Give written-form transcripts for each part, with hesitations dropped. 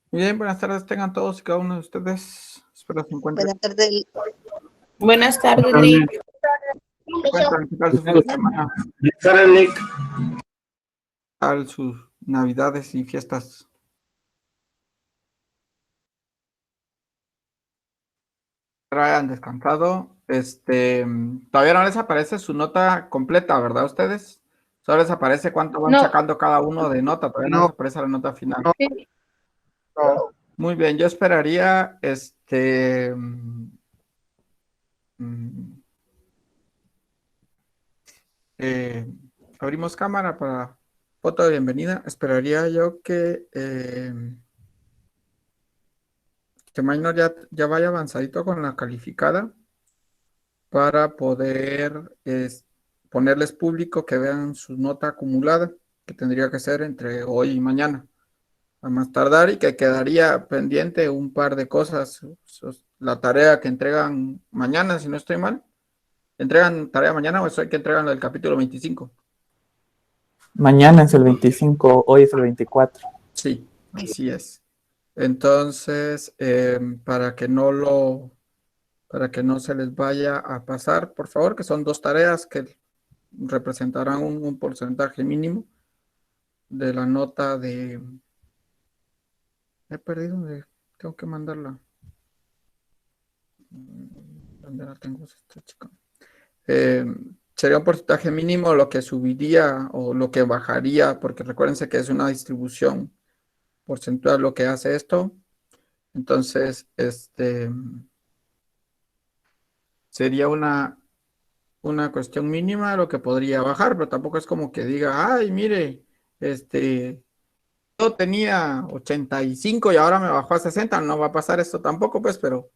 Bien, buenas tardes tengan todos y cada uno de ustedes. Espero se encuentren. Buenas tardes. Buenas tardes, Nick. ¿Qué tal su fin de semana? Buenas tardes, Nick. ¿Qué tal sus navidades y fiestas? Espero hayan descansado. Todavía no les aparece su nota completa, ¿verdad? Ustedes. Solo les aparece cuánto van No. sacando cada uno de nota. Todavía no les aparece la nota final. Sí. Muy bien, yo esperaría abrimos cámara para foto de bienvenida. Esperaría yo que Minor ya vaya avanzadito con la calificada para poder ponerles público que vean su nota acumulada, que tendría que ser entre hoy y mañana, a más tardar, y que quedaría pendiente un par de cosas. La tarea que entregan mañana, si no estoy mal. ¿Entregan tarea mañana o eso que entregan el capítulo 25? Mañana es el 25, hoy es el 24. Sí, así es. Entonces, para que no se les vaya a pasar, por favor, que son 2 tareas que representarán un porcentaje mínimo de la nota de... He perdido, tengo que mandarla. ¿Dónde la tengo esta chica? Sería un porcentaje mínimo lo que subiría o lo que bajaría, porque recuérdense que es una distribución porcentual lo que hace esto. Entonces, sería una cuestión mínima lo que podría bajar, pero tampoco es como que diga, ay, mire, yo tenía 85 y ahora me bajó a 60, no va a pasar esto tampoco, pues, pero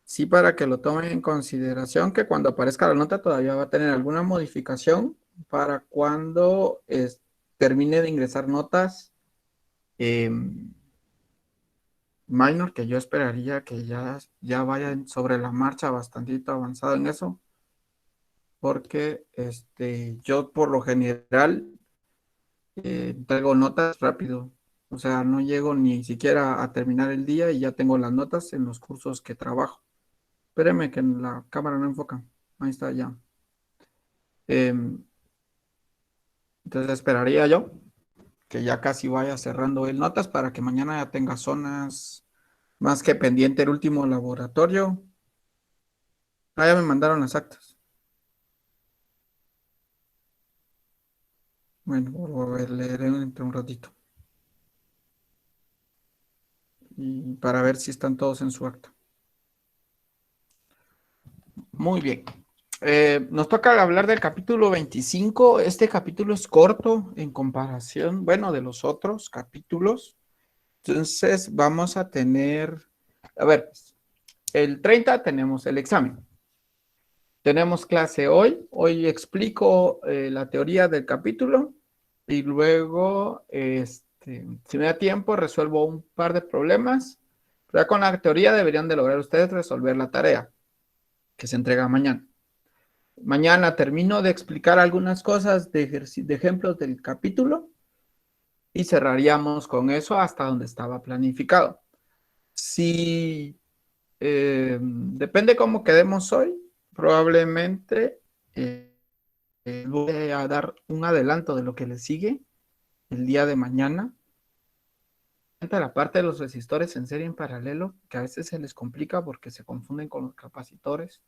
sí para que lo tomen en consideración que cuando aparezca la nota todavía va a tener alguna modificación para cuando termine de ingresar notas minor, que yo esperaría que ya vayan sobre la marcha bastante avanzado en eso, porque yo por lo general traigo notas rápido, o sea, no llego ni siquiera a terminar el día y ya tengo las notas en los cursos que trabajo. Espérenme que la cámara no enfoca, ahí está ya. Entonces esperaría yo que ya casi vaya cerrando el notas para que mañana ya tenga zonas más que pendiente el último laboratorio. Ya me mandaron las actas. Bueno, voy a leer entre un ratito. Y para ver si están todos en su acta. Muy bien. Nos toca hablar del capítulo 25. Este capítulo es corto en comparación, bueno, de los otros capítulos. Entonces vamos a tener, a ver, el 30 tenemos el examen. Tenemos clase hoy. Hoy explico la teoría del capítulo y luego, si me da tiempo, resuelvo un par de problemas. Ya con la teoría deberían de lograr ustedes resolver la tarea que se entrega mañana. Mañana termino de explicar algunas cosas de ejemplos del capítulo y cerraríamos con eso hasta donde estaba planificado. Si depende cómo quedemos hoy, probablemente voy a dar un adelanto de lo que le sigue el día de mañana. La parte de los resistores en serie en paralelo, que a veces se les complica porque se confunden con los capacitores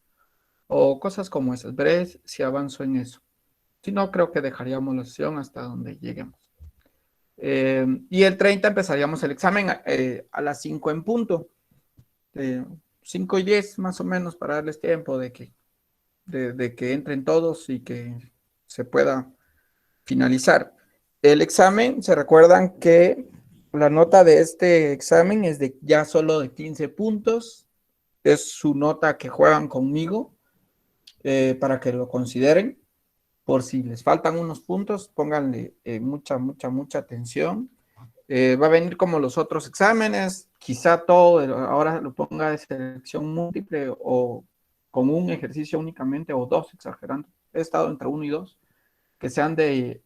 o cosas como esas. Veré si avanzo en eso. Si no, creo que dejaríamos la sesión hasta donde lleguemos. Y el 30 empezaríamos el examen a las 5 en punto. 5 y 10 más o menos para darles tiempo de que entren todos y que se pueda finalizar. El examen, se recuerdan que la nota de este examen es de ya solo de 15 puntos. Es su nota que juegan conmigo para que lo consideren. Por si les faltan unos puntos, pónganle mucha atención. Va a venir como los otros exámenes, quizá todo ahora lo ponga de selección múltiple o con un ejercicio únicamente o 2, exagerando. He estado entre 1 y 2, que sean de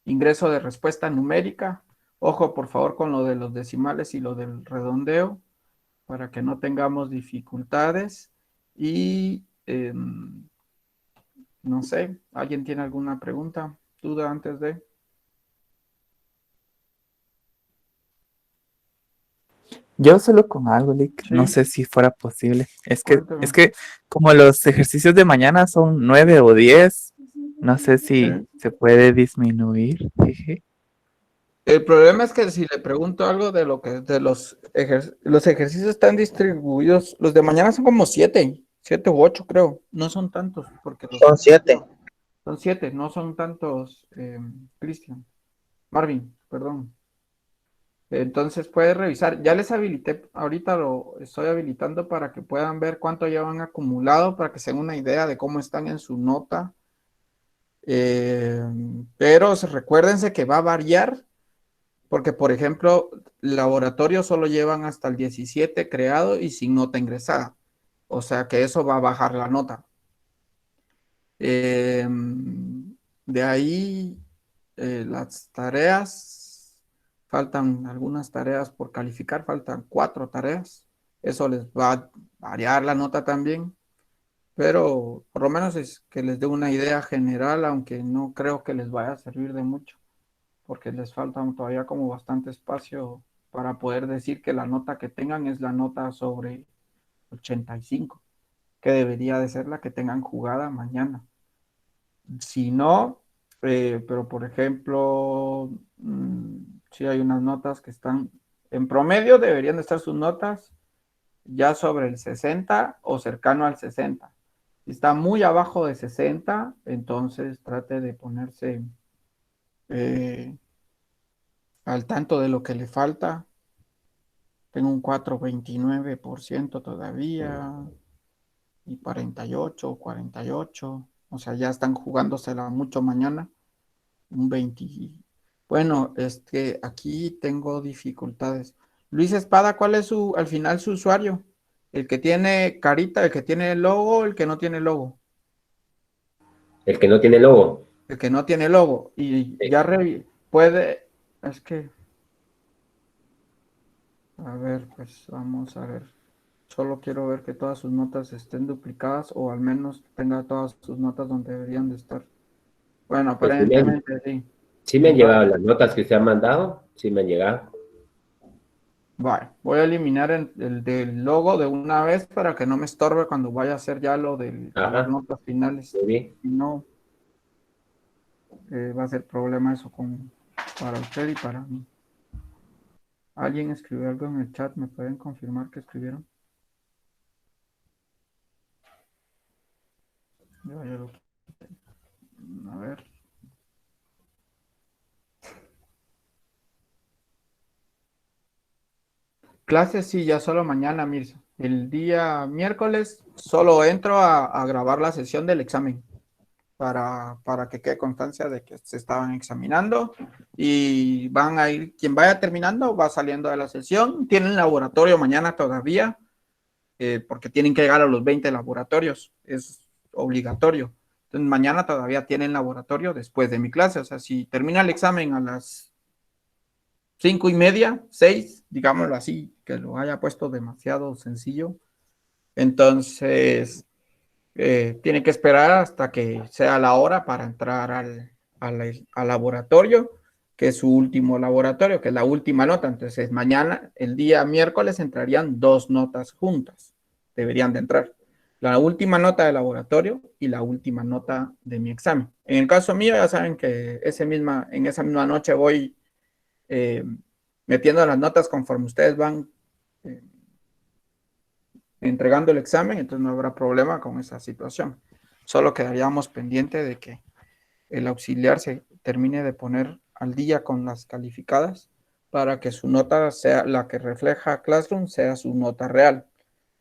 ingreso de respuesta numérica Ojo, por favor, con lo de los decimales y lo del redondeo, para que no tengamos dificultades. Y no sé, ¿alguien tiene alguna pregunta, duda antes de? Yo solo con algo, Lick, no Sí, sé si fuera posible. Es cuéntame. que como los ejercicios de mañana son 9 o 10, no sé si Sí. se puede disminuir. Jeje. El problema es que si le pregunto algo de lo que de los ejercicios están distribuidos, los de mañana son como siete u ocho creo, no son tantos, porque Son 7. son siete, no son tantos, Cristian, Marvin, perdón. Entonces puedes revisar, ya les habilité, ahorita lo estoy habilitando para que puedan ver cuánto llevan acumulado, para que se den una idea de cómo están en su nota. Eh, pero recuérdense que va a variar. Porque, por ejemplo, laboratorios solo llevan hasta el 17 creado y sin nota ingresada. O sea que eso va a bajar la nota. Eh, de ahí, las tareas, faltan algunas tareas por calificar, faltan 4 tareas. Eso les va a variar la nota también, pero por lo menos es que les dé una idea general, aunque no creo que les vaya a servir de mucho porque les falta todavía como bastante espacio para poder decir que la nota que tengan es la nota sobre 85, que debería de ser la que tengan jugada mañana. Si no, pero por ejemplo, si hay unas notas que están en promedio, deberían de estar sus notas ya sobre el 60 o cercano al 60. Si está muy abajo de 60, entonces trate de ponerse eh, al tanto de lo que le falta. Tengo un 4,29% todavía y 48, 48. O sea, ya están jugándosela mucho mañana. Un 20. Bueno, aquí tengo dificultades. Luis Espada, ¿cuál es al final su usuario? El que tiene carita, el que tiene logo, el que no tiene logo. El que no tiene logo. El que no tiene logo. Y Sí. ya puede, es que, a ver, pues vamos a ver. Solo quiero ver que todas sus notas estén duplicadas o al menos tenga todas sus notas donde deberían de estar. Bueno, Pues aparentemente sí. sí me han llegado Entonces, las notas que usted ha mandado. Sí me han llegado. vale, voy a eliminar el del logo de una vez para que no me estorbe cuando vaya a hacer ya lo de las Ajá, notas finales. muy bien. Si no, va a ser problema eso para usted y para mí. ¿Alguien escribió algo en el chat? ¿Me pueden confirmar que escribieron? Ya lo quité. A ver. Clases sí, ya solo mañana, Mirza. El día miércoles solo entro a grabar la sesión del examen para que quede constancia de que se estaban examinando y van a ir, quien vaya terminando va saliendo de la sesión. Tienen laboratorio mañana todavía, porque tienen que llegar a los 20 laboratorios, es obligatorio. Entonces mañana todavía tienen laboratorio después de mi clase, o sea, si termina el examen a las 5:30, 6, digámoslo así, que lo haya puesto demasiado sencillo. Entonces, tiene que esperar hasta que sea la hora para entrar al laboratorio, que es su último laboratorio, que es la última nota. Entonces, mañana, el día miércoles, entrarían 2 notas juntas. Deberían de entrar. La última nota del laboratorio y la última nota de mi examen. En el caso mío, ya saben que en esa misma noche voy eh, metiendo las notas conforme ustedes van eh, entregando el examen, entonces no habrá problema con esa situación. Solo quedaríamos pendiente de que el auxiliar se termine de poner al día con las calificadas para que su nota sea la que refleja Classroom, sea su nota real.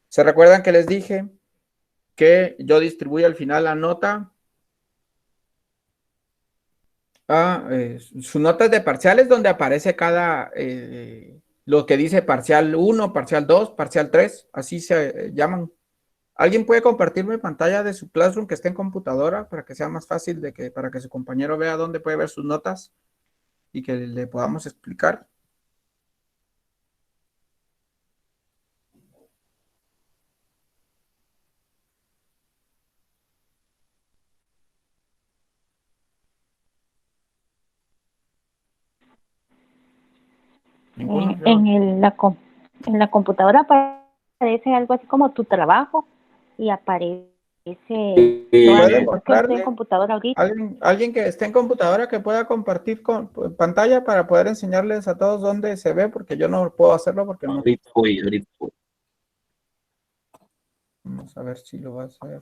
¿Se recuerdan que les dije que yo distribuyo al final la nota? Su nota de parciales donde aparece lo que dice parcial 1, parcial 2, parcial 3, así se llaman. ¿Alguien puede compartirme pantalla de su Classroom que esté en computadora para que sea más fácil para que su compañero vea dónde puede ver sus notas y que le podamos explicar? Ninguno. En la computadora aparece algo así como tu trabajo y aparece ¿Puede es que estoy en mostrarle computadora ahorita. alguien que esté en computadora que pueda compartir con pantalla para poder enseñarles a todos dónde se ve? Porque yo no puedo hacerlo porque no. Ahorita voy. Vamos a ver si lo va a hacer.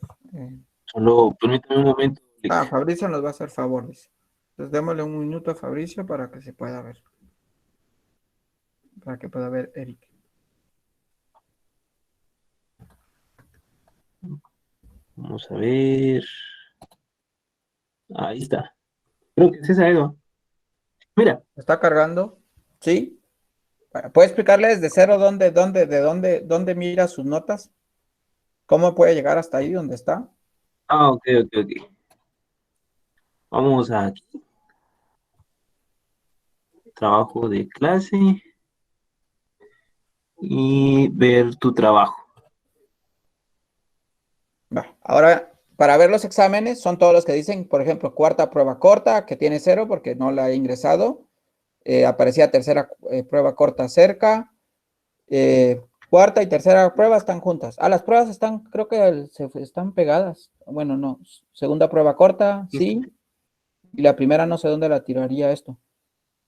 Solo permítame un momento. Fabricio nos va a hacer favor, dice. Entonces démosle un minuto a Fabricio para que se pueda ver. Para que pueda ver Eric. Vamos a ver. Ahí está. Creo que es esa, Edo. Mira. ¿Está cargando? ¿Sí? ¿Puede explicarle desde cero dónde mira sus notas? ¿Cómo puede llegar hasta ahí donde está? Ok. Vamos aquí. Trabajo de clase. Y ver tu trabajo. Ahora, para ver los exámenes, son todos los que dicen, por ejemplo, cuarta prueba corta, que tiene 0 porque no la he ingresado. Aparecía tercera prueba corta cerca. Cuarta y tercera prueba están juntas. Las pruebas están, creo que están pegadas. Bueno, no. Segunda prueba corta, sí. Y la primera no sé dónde la tiraría esto.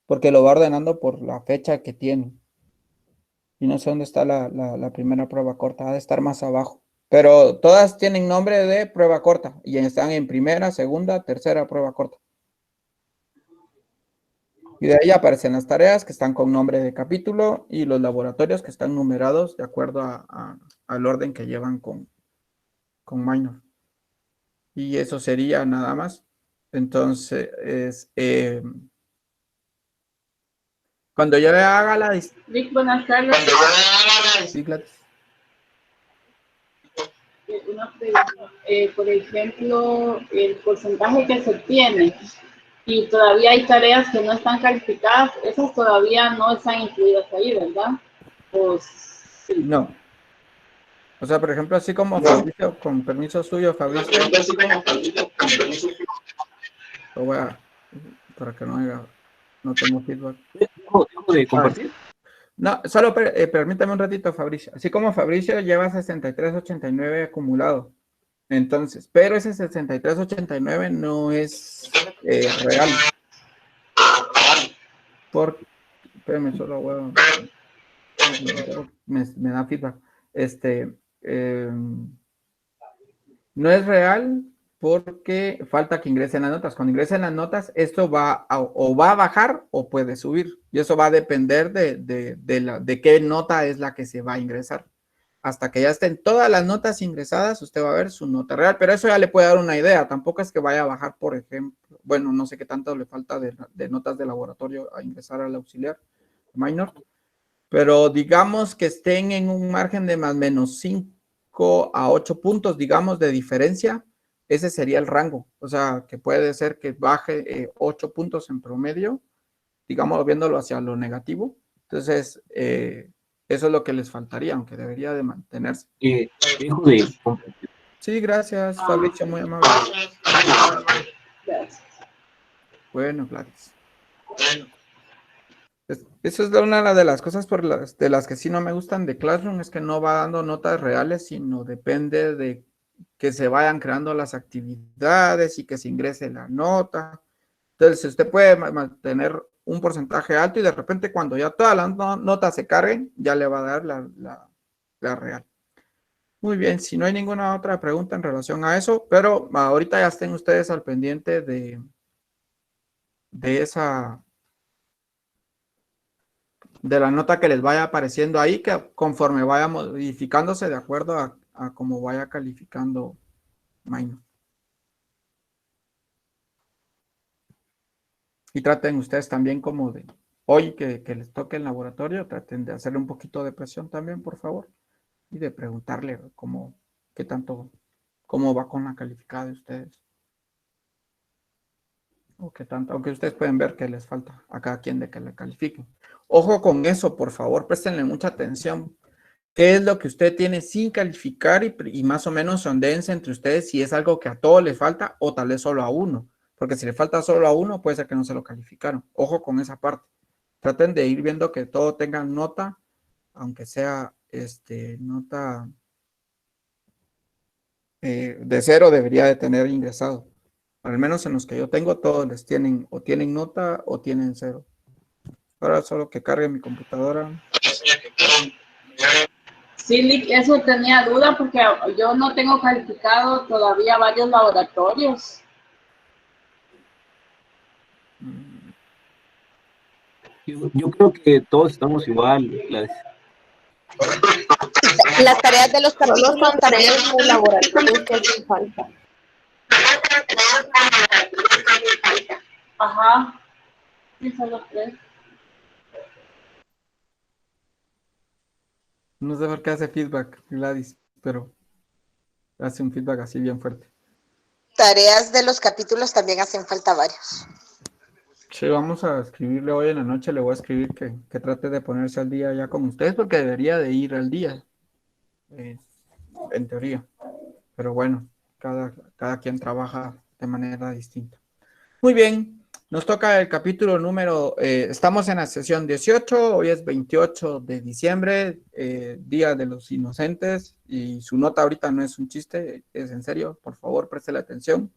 Porque lo va ordenando por la fecha que tiene. Y no sé dónde está la primera prueba corta. Ha de estar más abajo. Pero todas tienen nombre de prueba corta. Y están en primera, segunda, tercera prueba corta. Y de ahí aparecen las tareas que están con nombre de capítulo y los laboratorios que están numerados de acuerdo al orden que llevan con minor. Y eso sería nada más. Entonces, cuando yo haga la... Rick, buenas tardes. Sí, Gladys. Una pregunta. Por ejemplo, el porcentaje que se tiene y todavía hay tareas que no están calificadas, esas todavía no están incluidas ahí, ¿verdad? Pues, sí. No. O sea, por ejemplo, así como Fabricio, con permiso suyo, Fabricio. Lo voy a... Para que no tengo feedback. ¿Dejo de compartir? No, solo permítame un ratito, Fabricio. Así como Fabricio lleva 63.89 acumulado. Entonces, pero ese 63.89 no es real. Espérame, solo voy me da feedback. No es real porque falta que ingresen las notas. Cuando ingresen las notas, esto va a bajar o puede subir. Y eso va a depender de qué nota es la que se va a ingresar. Hasta que ya estén todas las notas ingresadas, usted va a ver su nota real. Pero eso ya le puede dar una idea. Tampoco es que vaya a bajar, por ejemplo. Bueno, no sé qué tanto le falta de notas de laboratorio a ingresar al auxiliar minor. Pero digamos que estén en un margen de más o menos 5 a 8 puntos, digamos, de diferencia. Ese sería el rango. O sea, que puede ser que baje 8 puntos en promedio, digamos, viéndolo hacia lo negativo. Entonces, eso es lo que les faltaría, aunque debería de mantenerse. Dejo de compartir. Sí, gracias, Fabricio, muy amable. Gracias. Bueno, Gladys. Eso es una de las cosas de las que sí no me gustan de Classroom, es que no va dando notas reales, sino depende de que se vayan creando las actividades y que se ingrese la nota. Entonces, usted puede mantener un porcentaje alto y de repente cuando ya todas las notas se carguen, ya le va a dar la real. Muy bien, si no hay ninguna otra pregunta en relación a eso, pero ahorita ya estén ustedes al pendiente de la nota que les vaya apareciendo ahí, que conforme vaya modificándose de acuerdo a cómo vaya calificando minor. Y traten ustedes también como de hoy que les toque el laboratorio, traten de hacerle un poquito de presión también, por favor, y de preguntarle cómo va con la calificada de ustedes. O qué tanto, aunque ustedes pueden ver que les falta a cada quien de que le califiquen. Ojo con eso, por favor, préstenle mucha atención. ¿Qué es lo que usted tiene sin calificar y más o menos sondéense entre ustedes si es algo que a todos les falta o tal vez solo a uno? Porque si le falta solo a uno, puede ser que no se lo calificaron. Ojo con esa parte. traten de ir viendo que todo tenga nota, aunque sea nota de 0 debería de tener ingresado. Al menos en los que yo tengo, todos les tienen o tienen nota o tienen 0. Ahora solo que cargue mi computadora. Sí, Lick, eso tenía duda porque yo no tengo calificado todavía varios laboratorios. Yo creo que todos estamos igual, Gladys. Las tareas de los capítulos también los laboratorios que hacen falta. Ajá. Sí, solo 3. No sé por qué hace feedback, Gladys, pero hace un feedback así bien fuerte. Tareas de los capítulos también hacen falta varios. Sí, vamos a escribirle hoy en la noche, le voy a escribir que trate de ponerse al día ya con ustedes, porque debería de ir al día, en teoría. Pero bueno, cada quien trabaja de manera distinta. Muy bien, nos toca el capítulo número, estamos en la sesión 18, hoy es 28 de diciembre, Día de los Inocentes, y su nota ahorita no es un chiste, es en serio, por favor, preste la atención.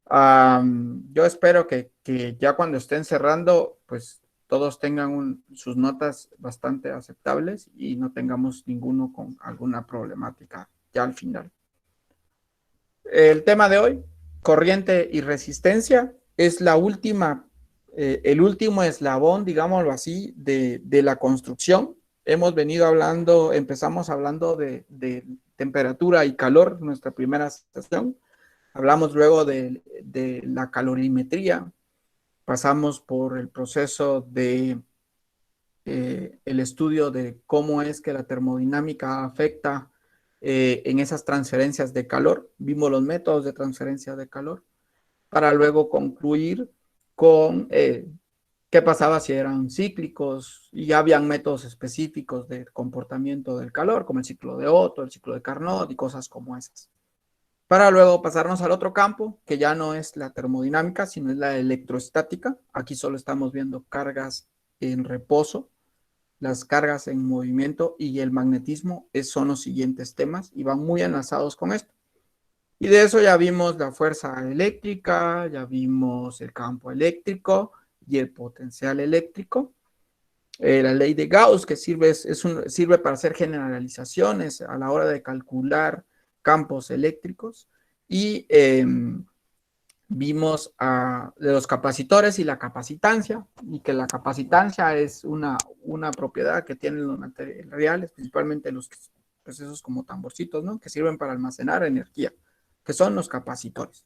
Yo espero que ya cuando estén cerrando, pues todos tengan sus notas bastante aceptables y no tengamos ninguno con alguna problemática ya al final. El tema de hoy, corriente y resistencia, es la última, el último eslabón, digámoslo así, de la construcción. Hemos venido hablando, empezamos hablando de temperatura y calor, nuestra primera sesión. Hablamos luego de la calorimetría, pasamos por el proceso de el estudio de cómo es que la termodinámica afecta en esas transferencias de calor. Vimos los métodos de transferencia de calor para luego concluir con qué pasaba si eran cíclicos y ya habían métodos específicos de comportamiento del calor, como el ciclo de Otto, el ciclo de Carnot y cosas como esas. Para luego pasarnos al otro campo, que ya no es la termodinámica, sino es la electroestática. Aquí solo estamos viendo cargas en reposo, las cargas en movimiento y el magnetismo son los siguientes temas y van muy enlazados con esto. Y de eso ya vimos la fuerza eléctrica, ya vimos el campo eléctrico y el potencial eléctrico. La ley de Gauss, que sirve para hacer generalizaciones a la hora de calcular campos eléctricos. Y vimos de los capacitores y la capacitancia, y que la capacitancia es una propiedad que tienen los materiales, principalmente los procesos como tamborcitos, ¿no? Que sirven para almacenar energía, que son los capacitores.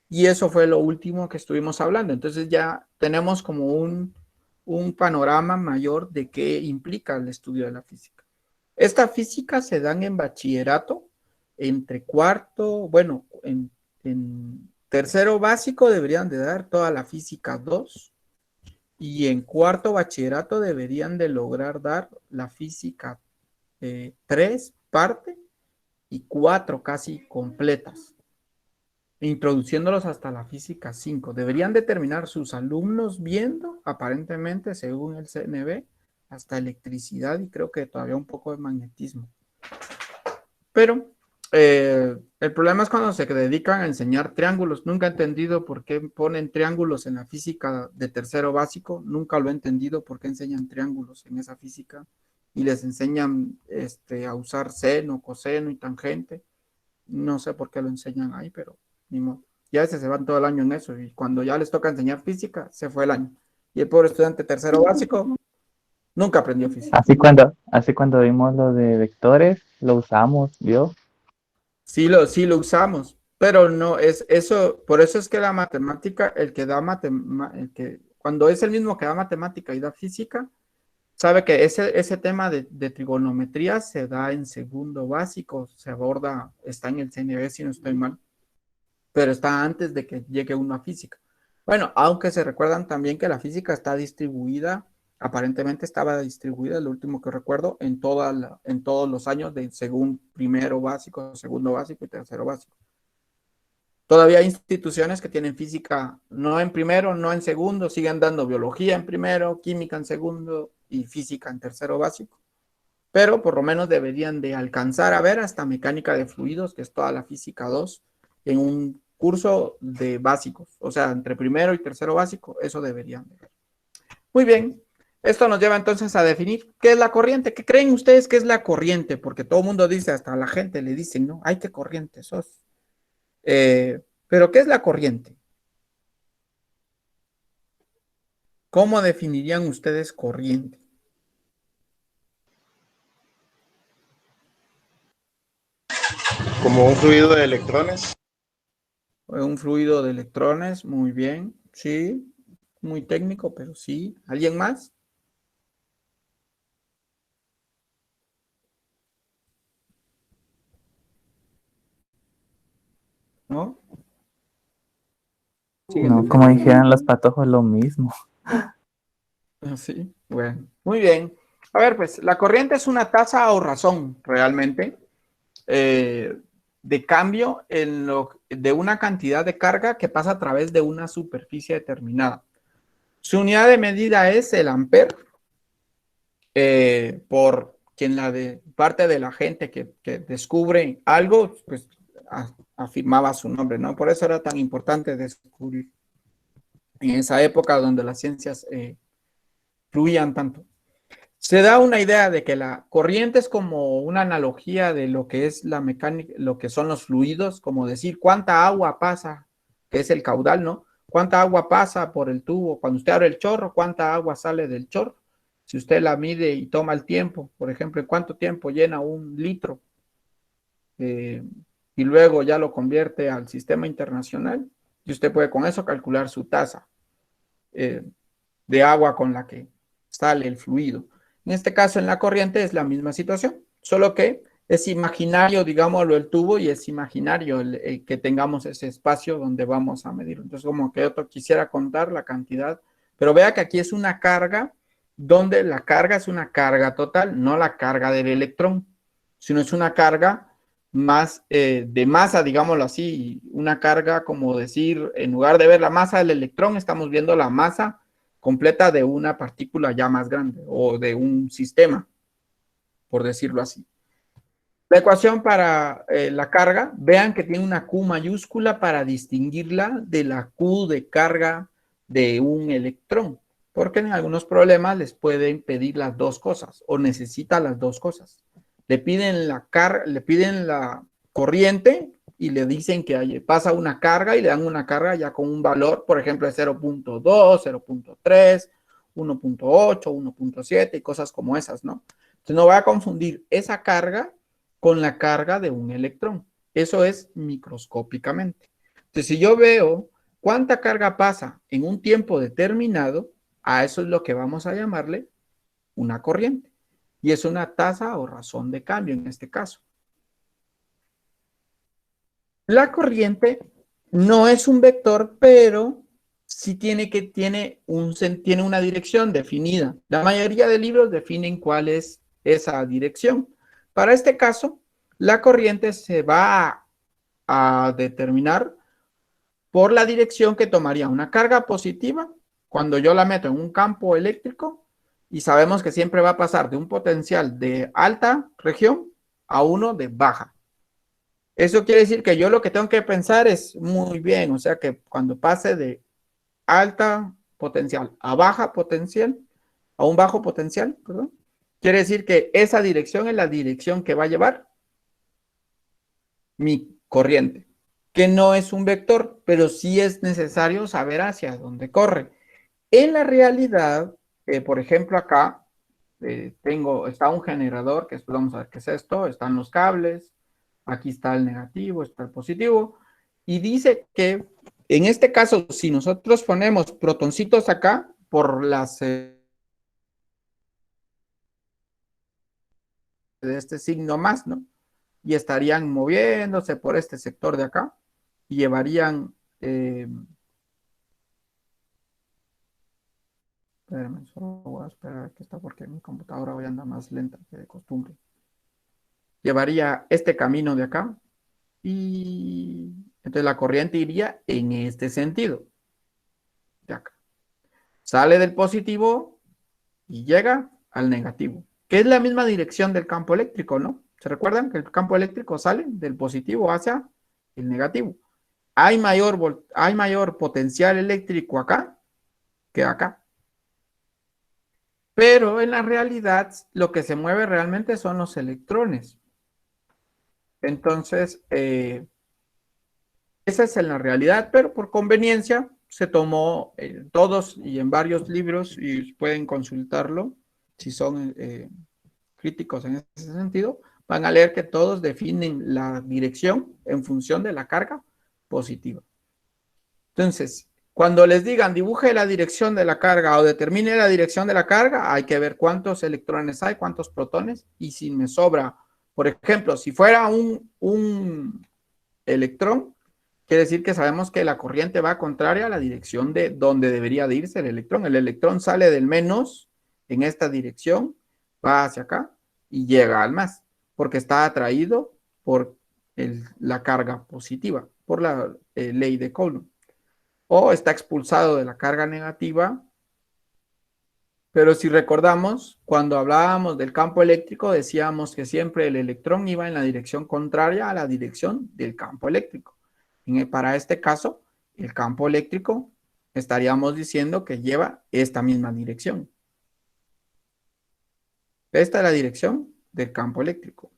Y eso fue lo último que estuvimos hablando. Entonces ya tenemos como un panorama mayor de qué implica el estudio de la física. Esta física se dan en bachillerato, entre cuarto, bueno, en tercero básico deberían de dar toda la física 2 y en cuarto bachillerato deberían de lograr dar la física 3 parte y 4 casi completas, introduciéndolos hasta la física 5. Deberían de terminar sus alumnos viendo, aparentemente, según el CNB, hasta electricidad y creo que todavía un poco de magnetismo. Pero el problema es cuando se dedican a enseñar triángulos. Nunca he entendido por qué ponen triángulos en la física de tercero básico. Nunca lo he entendido por qué enseñan triángulos en esa física y les enseñan a usar seno, coseno y tangente. No sé por qué lo enseñan ahí, pero ni modo. Y a veces se van todo el año en eso y cuando ya les toca enseñar física, se fue el año. Y el pobre estudiante tercero básico nunca aprendió física. Así cuando vimos lo de vectores, lo usamos, ¿vio? Sí lo usamos, pero no es eso, por eso es que la matemática, cuando es el mismo que da matemática y da física, sabe que ese tema de trigonometría se da en segundo básico, se aborda, está en el CNB si no estoy mal, pero está antes de que llegue uno a física. Bueno, aunque se recuerdan también que la física está distribuida, aparentemente estaba distribuida, lo último que recuerdo, en todos los años de según primero básico, segundo básico y tercero básico. Todavía hay instituciones que tienen física no en primero, no en segundo, siguen dando biología en primero, química en segundo y física en tercero básico. Pero por lo menos deberían de alcanzar a ver hasta mecánica de fluidos, que es toda la física 2, en un curso de básicos, o sea, entre primero y tercero básico, eso deberían de ver. Muy bien, esto nos lleva entonces a definir qué es la corriente. ¿Qué creen ustedes que es la corriente? Porque todo el mundo dice, hasta la gente le dicen, ¿no? Ay, qué corriente sos. Pero ¿qué es la corriente? ¿Cómo definirían ustedes corriente? Como un fluido de electrones. Un fluido de electrones, muy bien, sí, muy técnico, pero sí. ¿Alguien más? ¿No? Siguen No, como defendiendo. dijeran los patojos, lo mismo. Sí, bueno, muy bien. A ver, pues la corriente es una tasa o razón realmente de cambio de una cantidad de carga que pasa a través de una superficie determinada. Su unidad de medida es el amper, por quien parte de la gente que descubre algo, pues afirmaba su nombre, ¿no? Por eso era tan importante descubrir en esa época donde las ciencias fluían tanto. Se da una idea de que la corriente es como una analogía de lo que es la mecánica, lo que son los fluidos, como decir cuánta agua pasa, que es el caudal, ¿no? Cuánta agua pasa por el tubo. Cuando usted abre el chorro, cuánta agua sale del chorro. Si usted la mide y toma el tiempo, por ejemplo, en cuánto tiempo llena un litro, eh, y luego ya lo convierte al sistema internacional, y usted puede con eso calcular su tasa eh, de agua con la que sale el fluido. En este caso, en la corriente es la misma situación, solo que es imaginario, digámoslo, el tubo y es imaginario el que tengamos ese espacio donde vamos a medir. Entonces, como que yo quisiera contar la cantidad, pero vea que aquí es una carga donde la carga es una carga total, no la carga del electrón, sino es una carga más de masa, digámoslo así, una carga como decir, en lugar de ver la masa del electrón, estamos viendo la masa completa de una partícula ya más grande o de un sistema, por decirlo así. La ecuación para la carga, vean que tiene una Q mayúscula para distinguirla de la Q de carga de un electrón, porque en algunos problemas les pueden pedir las dos cosas o necesita las dos cosas. Le piden la corriente y le dicen que pasa una carga y le dan una carga ya con un valor, por ejemplo, de 0.2, 0.3, 1.8, 1.7 y cosas como esas, ¿no? Entonces no va a confundir esa carga con la carga de un electrón. Eso es microscópicamente. Entonces, si yo veo cuánta carga pasa en un tiempo determinado, a eso es lo que vamos a llamarle una corriente. Y es una tasa o razón de cambio en este caso. La corriente no es un vector, pero sí tiene una dirección definida. La mayoría de libros definen cuál es esa dirección. Para este caso, la corriente se va a determinar por la dirección que tomaría una carga positiva cuando yo la meto en un campo eléctrico y sabemos que siempre va a pasar de un potencial de alta región a uno de baja. Eso quiere decir que yo lo que tengo que pensar es muy bien, o sea que cuando pase de alta potencial a baja potencial, a un bajo potencial, perdón, quiere decir que esa dirección es la dirección que va a llevar mi corriente, que no es un vector, pero sí es necesario saber hacia dónde corre. En la realidad, por ejemplo, acá está un generador, que vamos a ver qué es esto, están los cables, aquí está el negativo, está el positivo, y dice que en este caso, si nosotros ponemos protoncitos acá, por las de este signo más, ¿no? Y estarían moviéndose por este sector de acá y llevarían, espérenme, solo voy a esperar que está porque mi computadora hoy anda más lenta que de costumbre. Llevaría este camino de acá y Entonces la corriente iría en este sentido. De acá. Sale del positivo y llega al negativo, que es la misma dirección del campo eléctrico, ¿no? ¿Se recuerdan que el campo eléctrico sale del positivo hacia el negativo? Hay mayor potencial eléctrico acá que acá. Pero en la realidad, lo que se mueve realmente son los electrones. Entonces, esa es en la realidad, pero por conveniencia se tomó todos y en varios libros, y pueden consultarlo si son críticos en ese sentido, van a leer que todos definen la dirección en función de la carga positiva. Entonces, cuando les digan dibuje la dirección de la carga o determine la dirección de la carga, hay que ver cuántos electrones hay, cuántos protones, y si me sobra, por ejemplo, si fuera un electrón, quiere decir que sabemos que la corriente va contraria a la dirección de donde debería de irse el electrón. El electrón sale del menos en esta dirección, va hacia acá y llega al más, porque está atraído por la carga positiva, por la ley de Coulomb. O está expulsado de la carga negativa. Pero si recordamos, cuando hablábamos del campo eléctrico, decíamos que siempre el electrón iba en la dirección contraria a la dirección del campo eléctrico. Para este caso, el campo eléctrico estaríamos diciendo que lleva esta misma dirección. Esta es la dirección del campo eléctrico.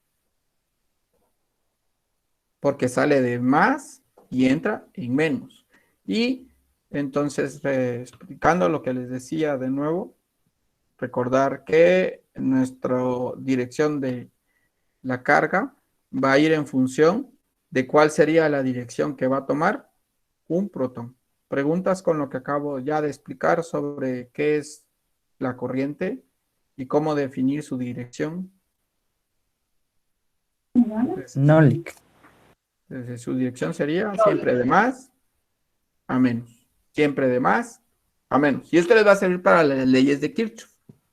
Porque sale de más y entra en menos. Y entonces, explicando lo que les decía de nuevo, recordar que nuestra dirección de la carga va a ir en función de cuál sería la dirección que va a tomar un protón. Preguntas con lo que acabo ya de explicar sobre qué es la corriente y cómo definir su dirección. No, Lick. Entonces, su dirección sería siempre de más a menos. Siempre de más a menos. Y esto les va a servir para las leyes de Kirchhoff,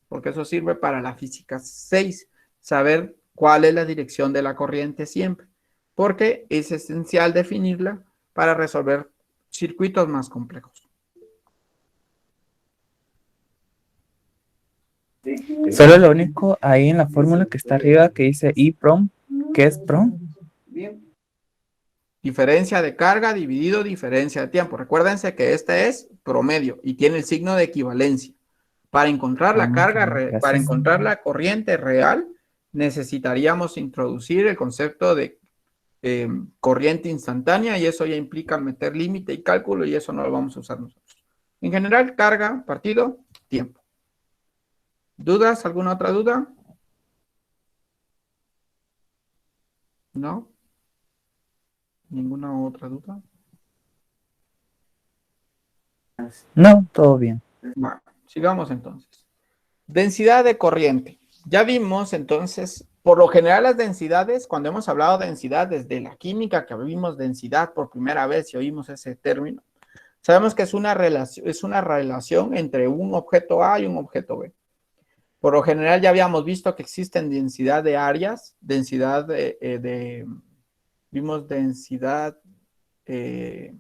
porque eso sirve para la física 6, saber cuál es la dirección de la corriente siempre, porque es esencial definirla para resolver circuitos más complejos. Solo lo único ahí en la fórmula que está arriba que dice I prom, ¿qué es prom? Bien. Diferencia de carga dividido diferencia de tiempo. Recuérdense que este es promedio y tiene el signo de equivalencia. Para encontrar la carga, para encontrar la corriente real, necesitaríamos introducir el concepto de corriente instantánea, y eso ya implica meter límite y cálculo, y eso no lo vamos a usar nosotros. En general, carga, partido, tiempo. ¿Dudas? ¿Alguna otra duda? ¿No? ¿Ninguna otra duda? No, todo bien. Bueno, sigamos entonces. Densidad de corriente. Ya vimos entonces, por lo general las densidades, cuando hemos hablado de densidad desde la química, que vimos densidad por primera vez y oímos ese término, sabemos que es una relación entre un objeto A y un objeto B. Por lo general ya habíamos visto que existen densidad de áreas, densidad vimos densidad, ay,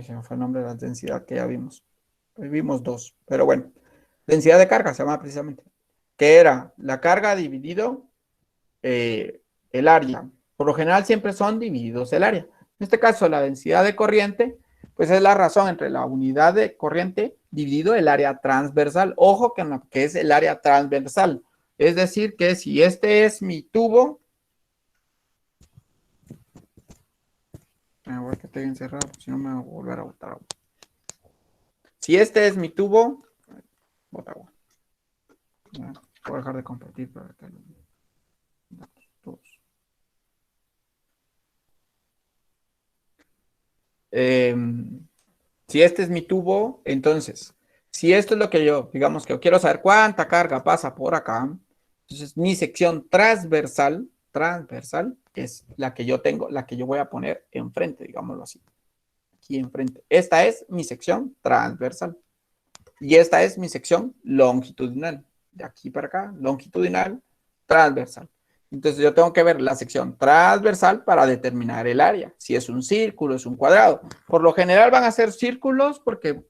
se me fue el nombre de la densidad que ya vimos. Vimos dos, pero bueno. Densidad de carga se llama precisamente. Que era la carga dividido el área. Por lo general siempre son divididos el área. En este caso, la densidad de corriente, pues es la razón entre la unidad de corriente dividido el área transversal. Ojo que es el área transversal. Es decir, que si este es mi tubo, voy a que esté encerrado, si no me voy a volver a botar agua. Si este es mi tubo, bota agua. Voy a dejar de compartir para que todos. Si este es mi tubo, entonces, si esto es lo que yo, digamos que yo quiero saber cuánta carga pasa por acá, entonces mi sección transversal es la que yo tengo, la que yo voy a poner enfrente, digámoslo así. Aquí enfrente. Esta es mi sección transversal. Y esta es mi sección longitudinal. De aquí para acá, longitudinal, transversal. Entonces yo tengo que ver la sección transversal para determinar el área. Si es un círculo, es un cuadrado. Por lo general van a ser círculos porque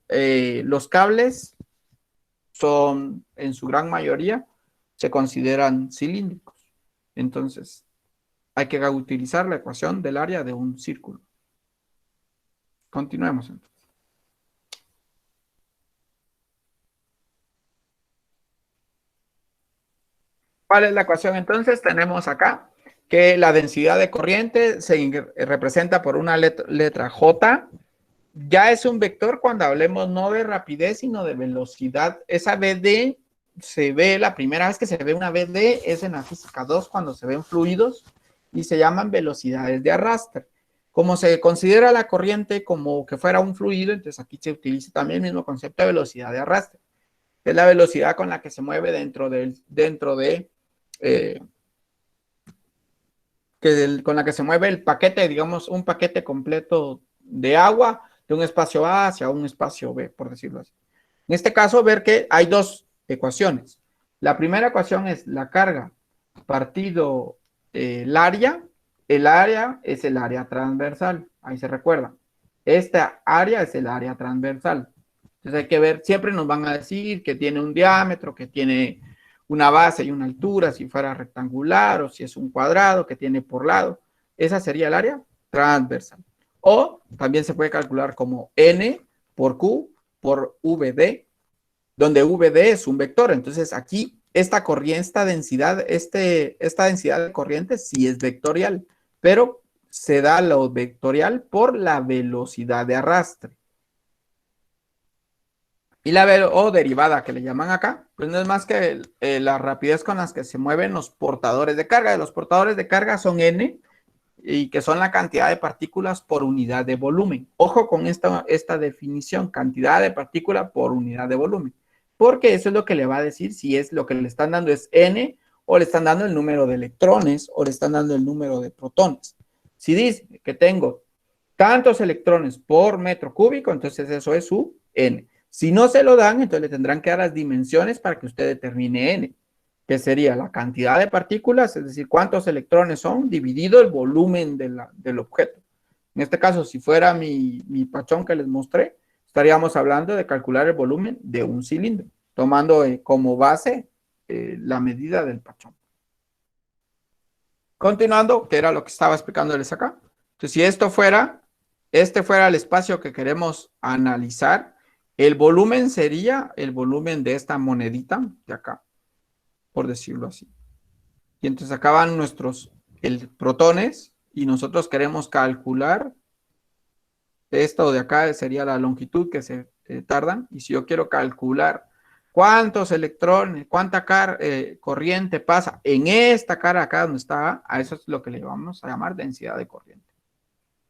los cables son, en su gran mayoría, se consideran cilíndricos. Entonces, hay que utilizar la ecuación del área de un círculo. Continuemos entonces. ¿Cuál es la ecuación entonces? Tenemos acá que la densidad de corriente se representa por una letra J. Ya es un vector cuando hablemos no de rapidez, sino de velocidad. Esa BD se ve, la primera vez que se ve una BD es en la física 2, cuando se ven fluidos, y se llaman velocidades de arrastre. Como se considera la corriente como que fuera un fluido, entonces aquí se utiliza también el mismo concepto de velocidad de arrastre. Es la velocidad con la que se mueve con la que se mueve el paquete, digamos, un paquete completo de agua de un espacio A hacia un espacio B, por decirlo así. En este caso, ver que hay dos ecuaciones. La primera ecuación es la carga partido el área. El área es el área transversal. Ahí se recuerda. Esta área es el área transversal. Entonces hay que ver, siempre nos van a decir que tiene un diámetro, que tiene una base y una altura, si fuera rectangular o si es un cuadrado que tiene por lado. Esa sería el área transversal. O también se puede calcular como N por Q por VD, donde VD es un vector. Entonces aquí esta corriente, esta densidad de corriente sí es vectorial, pero se da lo vectorial por la velocidad de arrastre. Y la derivada que le llaman acá, pues no es más que la rapidez con las que se mueven los portadores de carga. Los portadores de carga son N, y que son la cantidad de partículas por unidad de volumen. Ojo con esta definición, cantidad de partícula por unidad de volumen, porque eso es lo que le va a decir si es lo que le están dando es N, o le están dando el número de electrones, o le están dando el número de protones. Si dice que tengo tantos electrones por metro cúbico, entonces eso es su N. Si no se lo dan, entonces le tendrán que dar las dimensiones para que usted determine N, que sería la cantidad de partículas, es decir, cuántos electrones son, dividido el volumen del objeto. En este caso, si fuera mi pachón que les mostré, estaríamos hablando de calcular el volumen de un cilindro, tomando como base la medida del pachón. Continuando, que era lo que estaba explicándoles acá. Entonces, si este fuera el espacio que queremos analizar, el volumen sería el volumen de esta monedita de acá, por decirlo así. Y entonces acá van nuestros protones y nosotros queremos calcular esto de acá sería la longitud que se tardan. Y si yo quiero calcular cuántos electrones, cuánta corriente pasa en esta cara acá donde está A, eso es lo que le vamos a llamar densidad de corriente.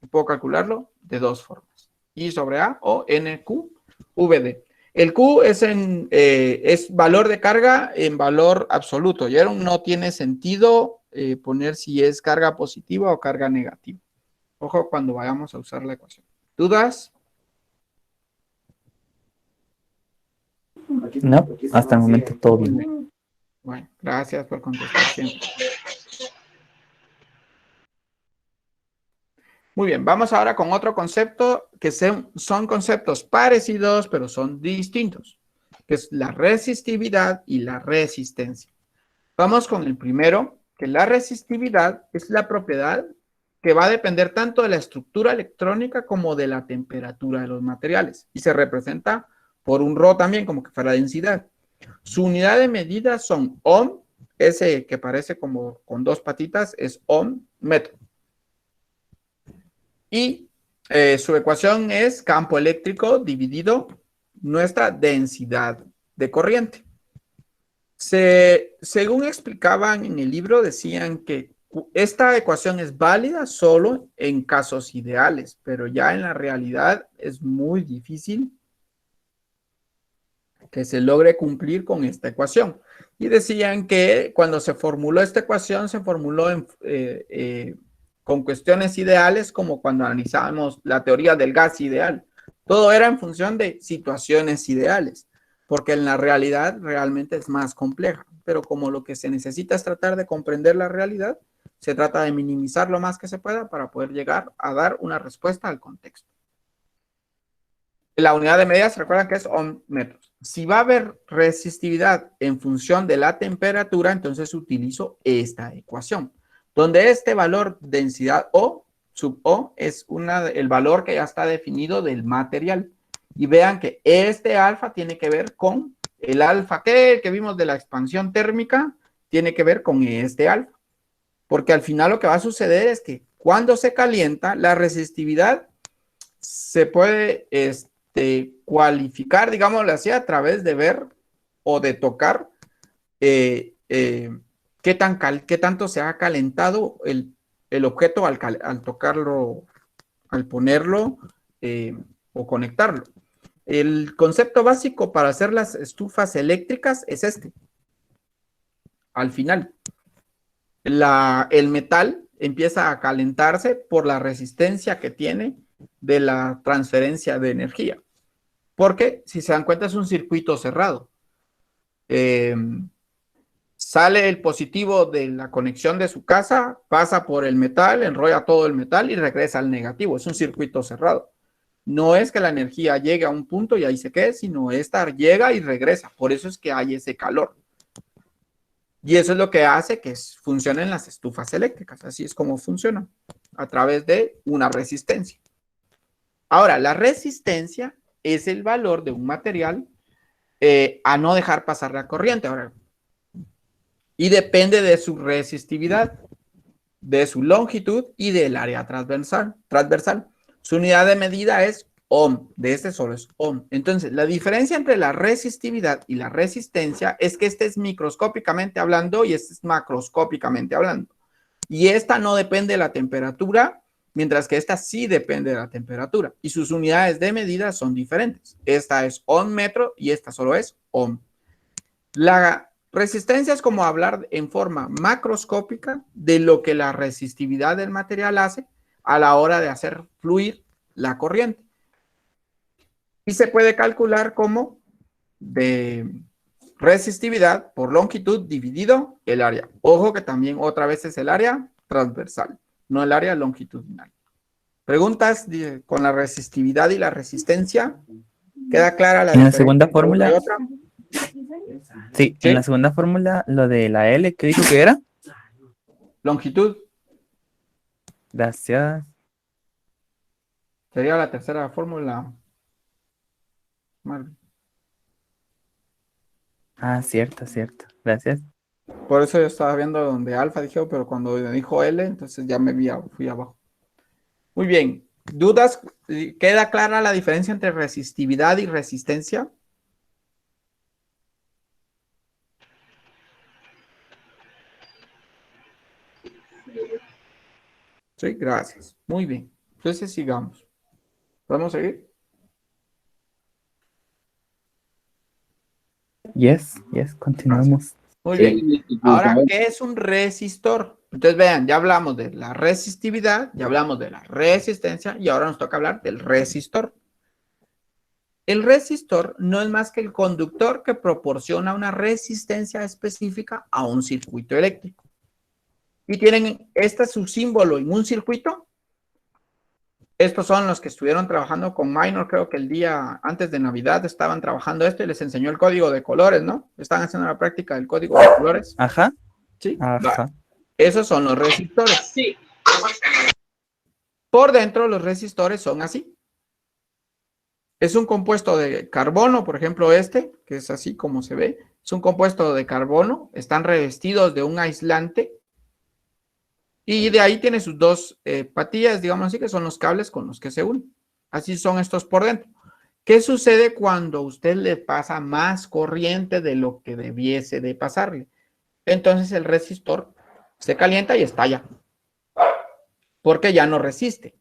Y puedo calcularlo de dos formas. I sobre A o NQVD. El Q es valor de carga en valor absoluto. Y no tiene sentido poner si es carga positiva o carga negativa. Ojo cuando vayamos a usar la ecuación. ¿Dudas? No, hasta el momento todo bien. Bueno, gracias por contestar siempre. Muy bien, vamos ahora con otro concepto que son conceptos parecidos, pero son distintos, que es la resistividad y la resistencia. Vamos con el primero, que la resistividad es la propiedad que va a depender tanto de la estructura electrónica como de la temperatura de los materiales, y se representa por un ρ también, como que fuera densidad. Su unidad de medida son ohm, ese que parece como con dos patitas es ohm, metro. Y su ecuación es campo eléctrico dividido nuestra densidad de corriente. Según explicaban en el libro, decían que esta ecuación es válida solo en casos ideales, pero ya en la realidad es muy difícil que se logre cumplir con esta ecuación. Y decían que cuando se formuló esta ecuación, se formuló con cuestiones ideales, como cuando analizábamos la teoría del gas ideal. Todo era en función de situaciones ideales. porque en la realidad realmente es más compleja, pero como lo que se necesita es tratar de comprender la realidad, se trata de minimizar lo más que se pueda para poder llegar a dar una respuesta al contexto. La unidad de medida se recuerdan que es ohm metros. Si va a haber resistividad en función de la temperatura, entonces utilizo esta ecuación, donde este valor densidad O sub O es el valor que ya está definido del material. Y vean que este alfa tiene que ver con el alfa que vimos de la expansión térmica, tiene que ver con este alfa. Porque al final lo que va a suceder es que cuando se calienta, la resistividad se puede cualificar, digámoslo así, a través de ver o de tocar qué tanto se ha calentado el objeto al tocarlo, al ponerlo o conectarlo. El concepto básico para hacer las estufas eléctricas es este. Al final, el metal empieza a calentarse por la resistencia que tiene de la transferencia de energía. Porque, si se dan cuenta, es un circuito cerrado. Sale el positivo de la conexión de su casa, pasa por el metal, enrolla todo el metal y regresa al negativo. Es un circuito cerrado. No es que la energía llegue a un punto y ahí se quede, sino esta llega y regresa. Por eso es que hay ese calor. Y eso es lo que hace que funcionen las estufas eléctricas. Así es como funcionan, a través de una resistencia. Ahora, la resistencia es el valor de un material a no dejar pasar la corriente. Ahora, y depende de su resistividad, de su longitud y del área transversal. Su unidad de medida es ohm, de este solo es ohm. Entonces, la diferencia entre la resistividad y la resistencia es que este es microscópicamente hablando y este es macroscópicamente hablando. Y esta no depende de la temperatura, mientras que esta sí depende de la temperatura. Y sus unidades de medida son diferentes. Esta es ohm metro y esta solo es ohm. La resistencia es como hablar en forma macroscópica de lo que la resistividad del material hace a la hora de hacer fluir la corriente. Y se puede calcular como de resistividad por longitud dividido el área. Ojo que también otra vez es el área transversal, no el área longitudinal. ¿Preguntas con la resistividad y la resistencia? ¿Queda clara la En la diferencia segunda entre una y fórmula, otra? sí, ¿Sí? en la segunda fórmula, lo de la L, ¿qué dijo que era? Longitud Gracias. sería la tercera fórmula. Marvin. Ah, cierto, cierto. Gracias. Por eso yo estaba viendo donde alfa dije, pero cuando me dijo L, entonces ya fui abajo. Muy bien. ¿Dudas? ¿Queda clara la diferencia entre resistividad y resistencia? Sí, gracias. Muy bien. Entonces sigamos. ¿Podemos seguir? Yes, continuamos. Muy Sí. bien. Ahora, ¿qué es un resistor? Entonces, vean, ya hablamos de la resistividad, ya hablamos de la resistencia y ahora nos toca hablar del resistor. El resistor no es más que el conductor que proporciona una resistencia específica a un circuito eléctrico. Y tienen, este es su símbolo en un circuito. Estos son los que estuvieron trabajando con Minor, creo que el día antes de Navidad estaban trabajando esto y les enseñó el código de colores, ¿no? Están haciendo la práctica del código de colores. Ajá. ¿Sí? Ajá. Esos son los resistores. Sí. Por dentro, los resistores son así. Es un compuesto de carbono, por ejemplo, este, que es así como se ve. Es un compuesto de carbono. Están revestidos de un aislante. Y de ahí tiene sus dos patillas, digamos así, que son los cables con los que se unen. Así son estos por dentro. ¿Qué sucede cuando usted le pasa más corriente de lo que debiese de pasarle? Entonces el resistor se calienta y estalla. Porque ya no resiste.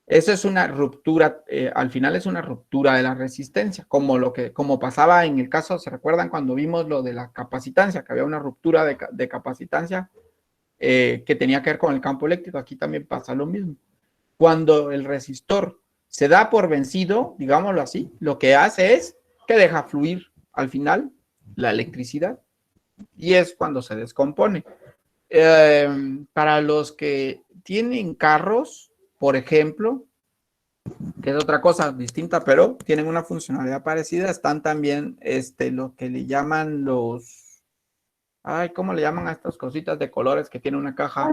Eso es una ruptura, al final es una ruptura de la resistencia, como pasaba en el caso, ¿se recuerdan cuando vimos lo de la capacitancia? Que había una ruptura de capacitancia que tenía que ver con el campo eléctrico. Aquí también pasa lo mismo. Cuando el resistor se da por vencido, digámoslo así, lo que hace es que deja fluir al final la electricidad y es cuando se descompone. Para los que tienen carros, por ejemplo, que es otra cosa distinta, pero tienen una funcionalidad parecida, están también lo que le llaman ¿cómo le llaman a estas cositas de colores que tiene una caja?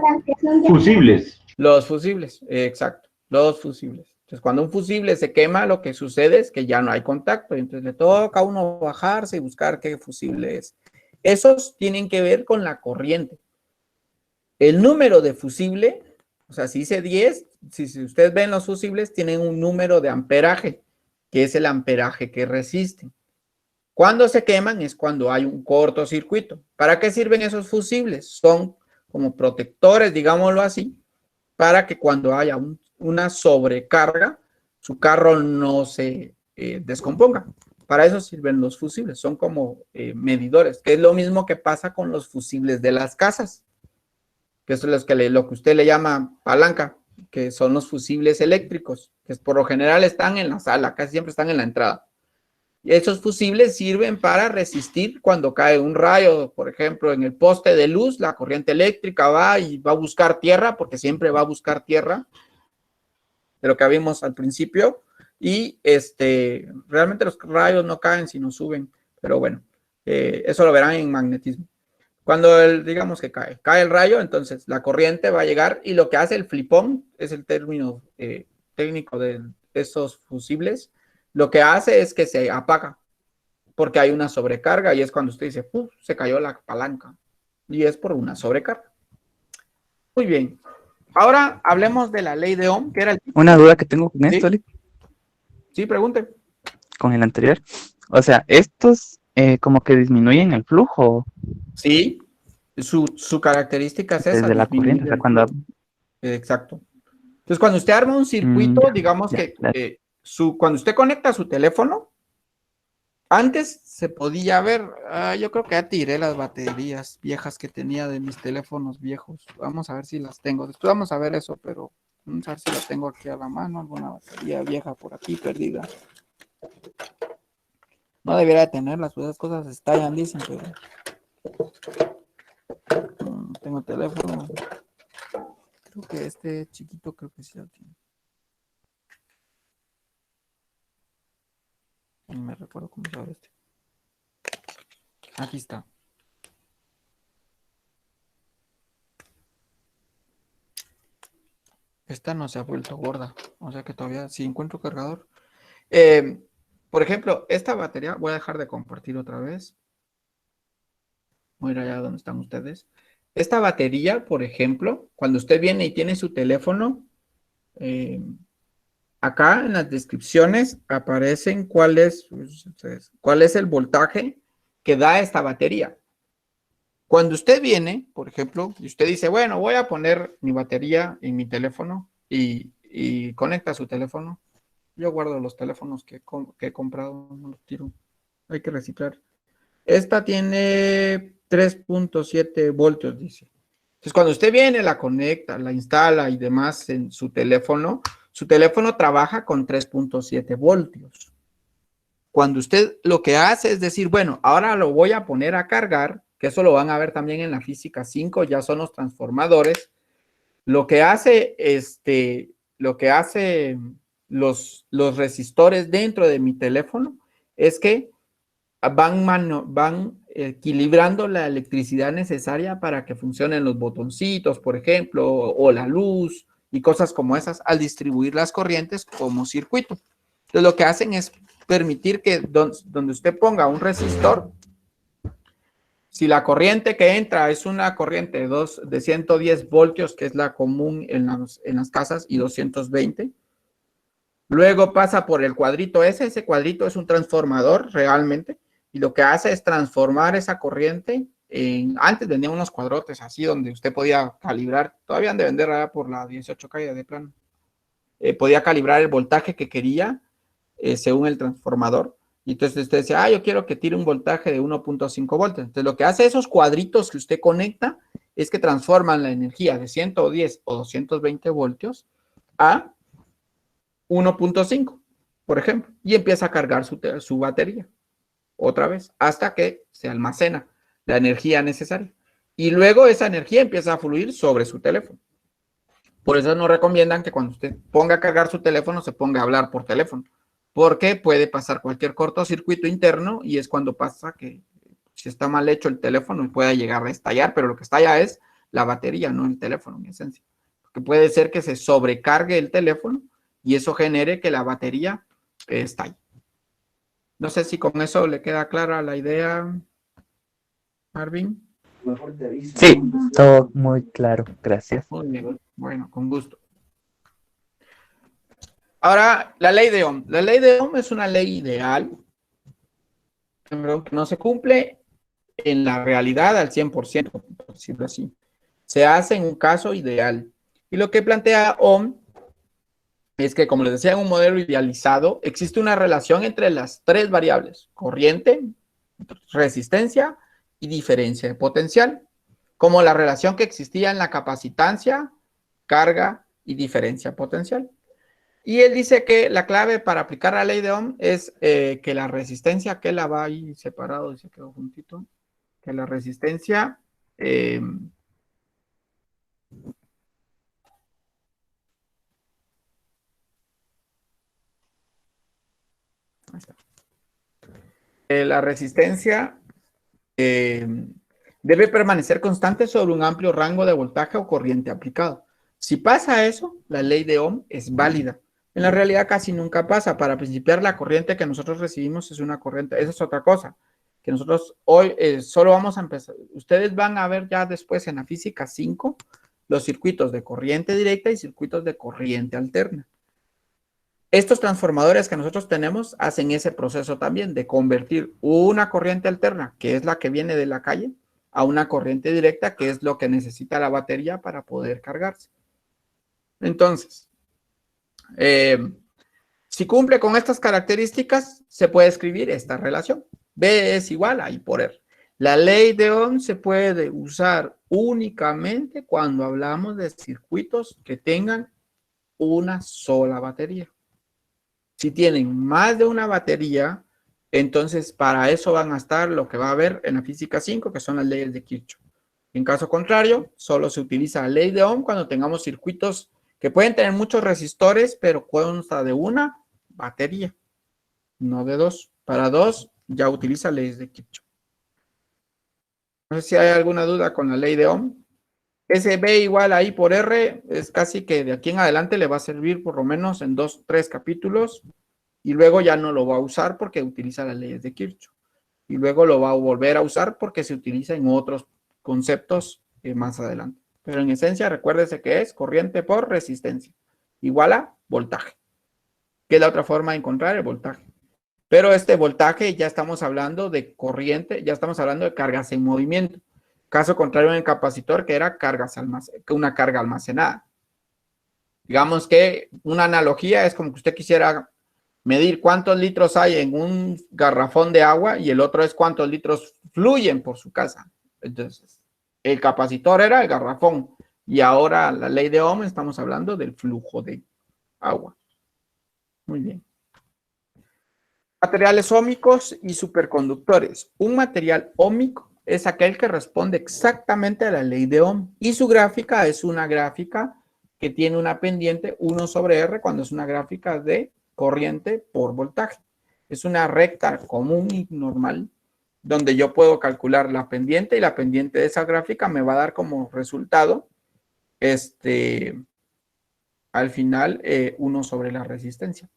Fusibles. Los fusibles, exacto, los fusibles. Entonces, cuando un fusible se quema, lo que sucede es que ya no hay contacto, entonces le toca a uno bajarse y buscar qué fusible es. Esos tienen que ver con la corriente. El número de fusible, o sea, si dice 10, si ustedes ven los fusibles, tienen un número de amperaje, que es el amperaje que resisten. Cuando se queman es cuando hay un cortocircuito. ¿Para qué sirven esos fusibles? Son como protectores, digámoslo así, para que cuando haya una sobrecarga, su carro no se descomponga. Para eso sirven los fusibles, son como medidores, que es lo mismo que pasa con los fusibles de las casas, que es lo que usted le llama palanca, que son los fusibles eléctricos, que por lo general están en la sala, casi siempre están en la entrada. Y esos fusibles sirven para resistir cuando cae un rayo, por ejemplo, en el poste de luz, la corriente eléctrica va y va a buscar tierra, porque siempre va a buscar tierra, de lo que vimos al principio, y realmente los rayos no caen, sino suben, pero bueno, eso lo verán en magnetismo. Cuando digamos que cae el rayo, entonces la corriente va a llegar y lo que hace el flipón, es el término técnico de esos fusibles, lo que hace es que se apaga porque hay una sobrecarga y es cuando usted dice, ¡puf!, se cayó la palanca y es por una sobrecarga. Muy bien. Ahora hablemos de la ley de Ohm, que era el... Una duda que tengo con esto, ¿Sí? Sí, pregunte. con el anterior. O sea, estos como que disminuyen el flujo Sí, su característica es esa. desde la disminuir corriente. O sea, el cuando... flujo. Exacto. Entonces, cuando usted arma un circuito, digamos ya, que claro. cuando usted conecta su teléfono, antes se podía ver, yo creo que ya tiré las baterías viejas que tenía de mis teléfonos viejos. Vamos a ver si las tengo. Después vamos a ver eso, pero vamos a ver si las tengo aquí a la mano, alguna batería vieja por aquí perdida. No debería de tenerlas, pues esas cosas estallan, dicen, pero no tengo teléfono. Creo que este chiquito creo que sí lo tiene. No me recuerdo cómo se llama este. Aquí está. Esta no se ha vuelto gorda. O sea que todavía si encuentro cargador. Por ejemplo, esta batería, voy a dejar de compartir otra vez. Voy a ir allá donde están ustedes. Esta batería, por ejemplo, cuando usted viene y tiene su teléfono, acá en las descripciones aparecen cuál es el voltaje que da esta batería. Cuando usted viene, por ejemplo, y usted dice, bueno, voy a poner mi batería en mi teléfono y conecta su teléfono. Yo guardo los teléfonos que he comprado, no los tiro. Hay que reciclar. Esta tiene 3.7 voltios, dice. Entonces, cuando usted viene, la conecta, la instala y demás en su teléfono trabaja con 3.7 voltios. Cuando usted lo que hace es decir, bueno, ahora lo voy a poner a cargar, que eso lo van a ver también en la física 5, ya son los transformadores. Lo que hace los resistores dentro de mi teléfono es que van equilibrando la electricidad necesaria para que funcionen los botoncitos, por ejemplo, o la luz y cosas como esas al distribuir las corrientes como circuito. Entonces, lo que hacen es permitir que donde usted ponga un resistor, si la corriente que entra es una corriente de 110 voltios, que es la común en las casas, y 220, luego pasa por el cuadrito ese cuadrito es un transformador realmente, y lo que hace es transformar esa corriente antes vendían unos cuadrotes así donde usted podía calibrar, todavía han de vender allá por la 18 calle de plano, podía calibrar el voltaje que quería según el transformador. Y entonces usted dice, yo quiero que tire un voltaje de 1.5 voltios. Entonces lo que hace esos cuadritos que usted conecta es que transforman la energía de 110 o 220 voltios a 1.5, por ejemplo, y empieza a cargar su batería. otra vez, hasta que se almacena la energía necesaria. Y luego esa energía empieza a fluir sobre su teléfono. Por eso nos recomiendan que cuando usted ponga a cargar su teléfono, se ponga a hablar por teléfono, porque puede pasar cualquier cortocircuito interno y es cuando pasa que si está mal hecho el teléfono puede llegar a estallar, pero lo que estalla es la batería, no el teléfono en esencia. Porque puede ser que se sobrecargue el teléfono y eso genere que la batería estalle. No sé si con eso le queda clara la idea, Marvin. Sí, todo muy claro, gracias. Muy bien, bueno, con gusto. Ahora, la ley de Ohm. La ley de Ohm es una ley ideal, que no se cumple en la realidad al 100%, por decirlo así. Se hace en un caso ideal. Y lo que plantea Ohm es que, como les decía, en un modelo idealizado existe una relación entre las tres variables: corriente, resistencia y diferencia de potencial, como la relación que existía en la capacitancia, carga y diferencia potencial. Y él dice que la clave para aplicar la ley de Ohm es que la resistencia, que la va ahí separado y se quedó juntito, que la resistencia la resistencia debe permanecer constante sobre un amplio rango de voltaje o corriente aplicado. Si pasa eso, la ley de Ohm es válida. En la realidad casi nunca pasa. Para principiar, la corriente que nosotros recibimos es una corriente. Esa es otra cosa, que nosotros hoy solo vamos a empezar. Ustedes van a ver ya después en la física 5 los circuitos de corriente directa y circuitos de corriente alterna. Estos transformadores que nosotros tenemos hacen ese proceso también de convertir una corriente alterna, que es la que viene de la calle, a una corriente directa, que es lo que necesita la batería para poder cargarse. Entonces, si cumple con estas características, se puede escribir esta relación. B es igual a I por R. La ley de Ohm se puede usar únicamente cuando hablamos de circuitos que tengan una sola batería. Si tienen más de una batería, entonces para eso van a estar lo que va a haber en la física 5, que son las leyes de Kirchhoff. En caso contrario, solo se utiliza la ley de Ohm cuando tengamos circuitos que pueden tener muchos resistores, pero consta de una batería, no de dos. Para dos, ya utiliza leyes de Kirchhoff. No sé si hay alguna duda con la ley de Ohm. Ese B igual a I por R es casi que de aquí en adelante le va a servir por lo menos en 2, 3 capítulos y luego ya no lo va a usar porque utiliza las leyes de Kirchhoff. Y luego lo va a volver a usar porque se utiliza en otros conceptos más adelante. Pero en esencia, recuérdese que es corriente por resistencia, igual a voltaje, que es la otra forma de encontrar el voltaje. Pero este voltaje ya estamos hablando de corriente, ya estamos hablando de cargas en movimiento. Caso contrario en el capacitor, que era una carga almacenada. Digamos que una analogía es como que usted quisiera medir cuántos litros hay en un garrafón de agua y el otro es cuántos litros fluyen por su casa. Entonces, el capacitor era el garrafón y ahora la ley de Ohm estamos hablando del flujo de agua. Muy bien. Materiales óhmicos y superconductores. Un material óhmico es aquel que responde exactamente a la ley de Ohm y su gráfica es una gráfica que tiene una pendiente 1 sobre R cuando es una gráfica de corriente por voltaje. Es una recta común y normal donde yo puedo calcular la pendiente y la pendiente de esa gráfica me va a dar como resultado al final 1 sobre la resistencia.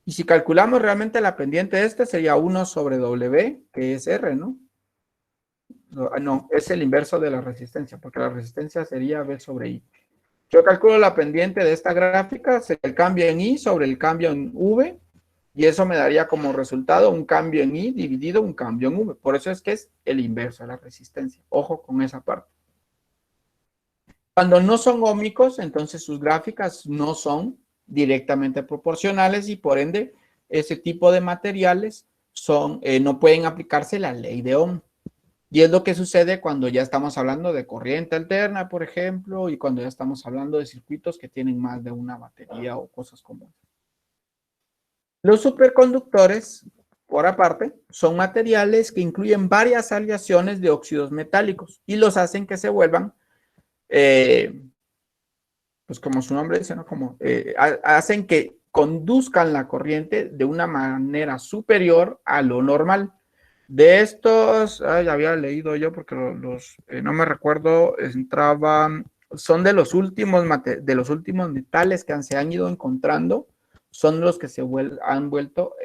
Y si calculamos realmente la pendiente de este sería 1 sobre W, que es R, ¿no? No, es el inverso de la resistencia, porque la resistencia sería V sobre I. Yo calculo la pendiente de esta gráfica, sería el cambio en I sobre el cambio en V, y eso me daría como resultado un cambio en I dividido un cambio en V. Por eso es que es el inverso de la resistencia. Ojo con esa parte. Cuando no son óhmicos, entonces sus gráficas no son directamente proporcionales y por ende ese tipo de materiales no pueden aplicarse la ley de Ohm. Y es lo que sucede cuando ya estamos hablando de corriente alterna, por ejemplo, y cuando ya estamos hablando de circuitos que tienen más de una batería o cosas como esas. Los superconductores por aparte, son materiales que incluyen varias aleaciones de óxidos metálicos y los hacen que se vuelvan, pues como su nombre dice, ¿no? Como, hacen que conduzcan la corriente de una manera superior a lo normal. De estos, ya había leído yo porque no me recuerdo, entraban, son de los últimos metales que se han ido encontrando, son los que han vuelto,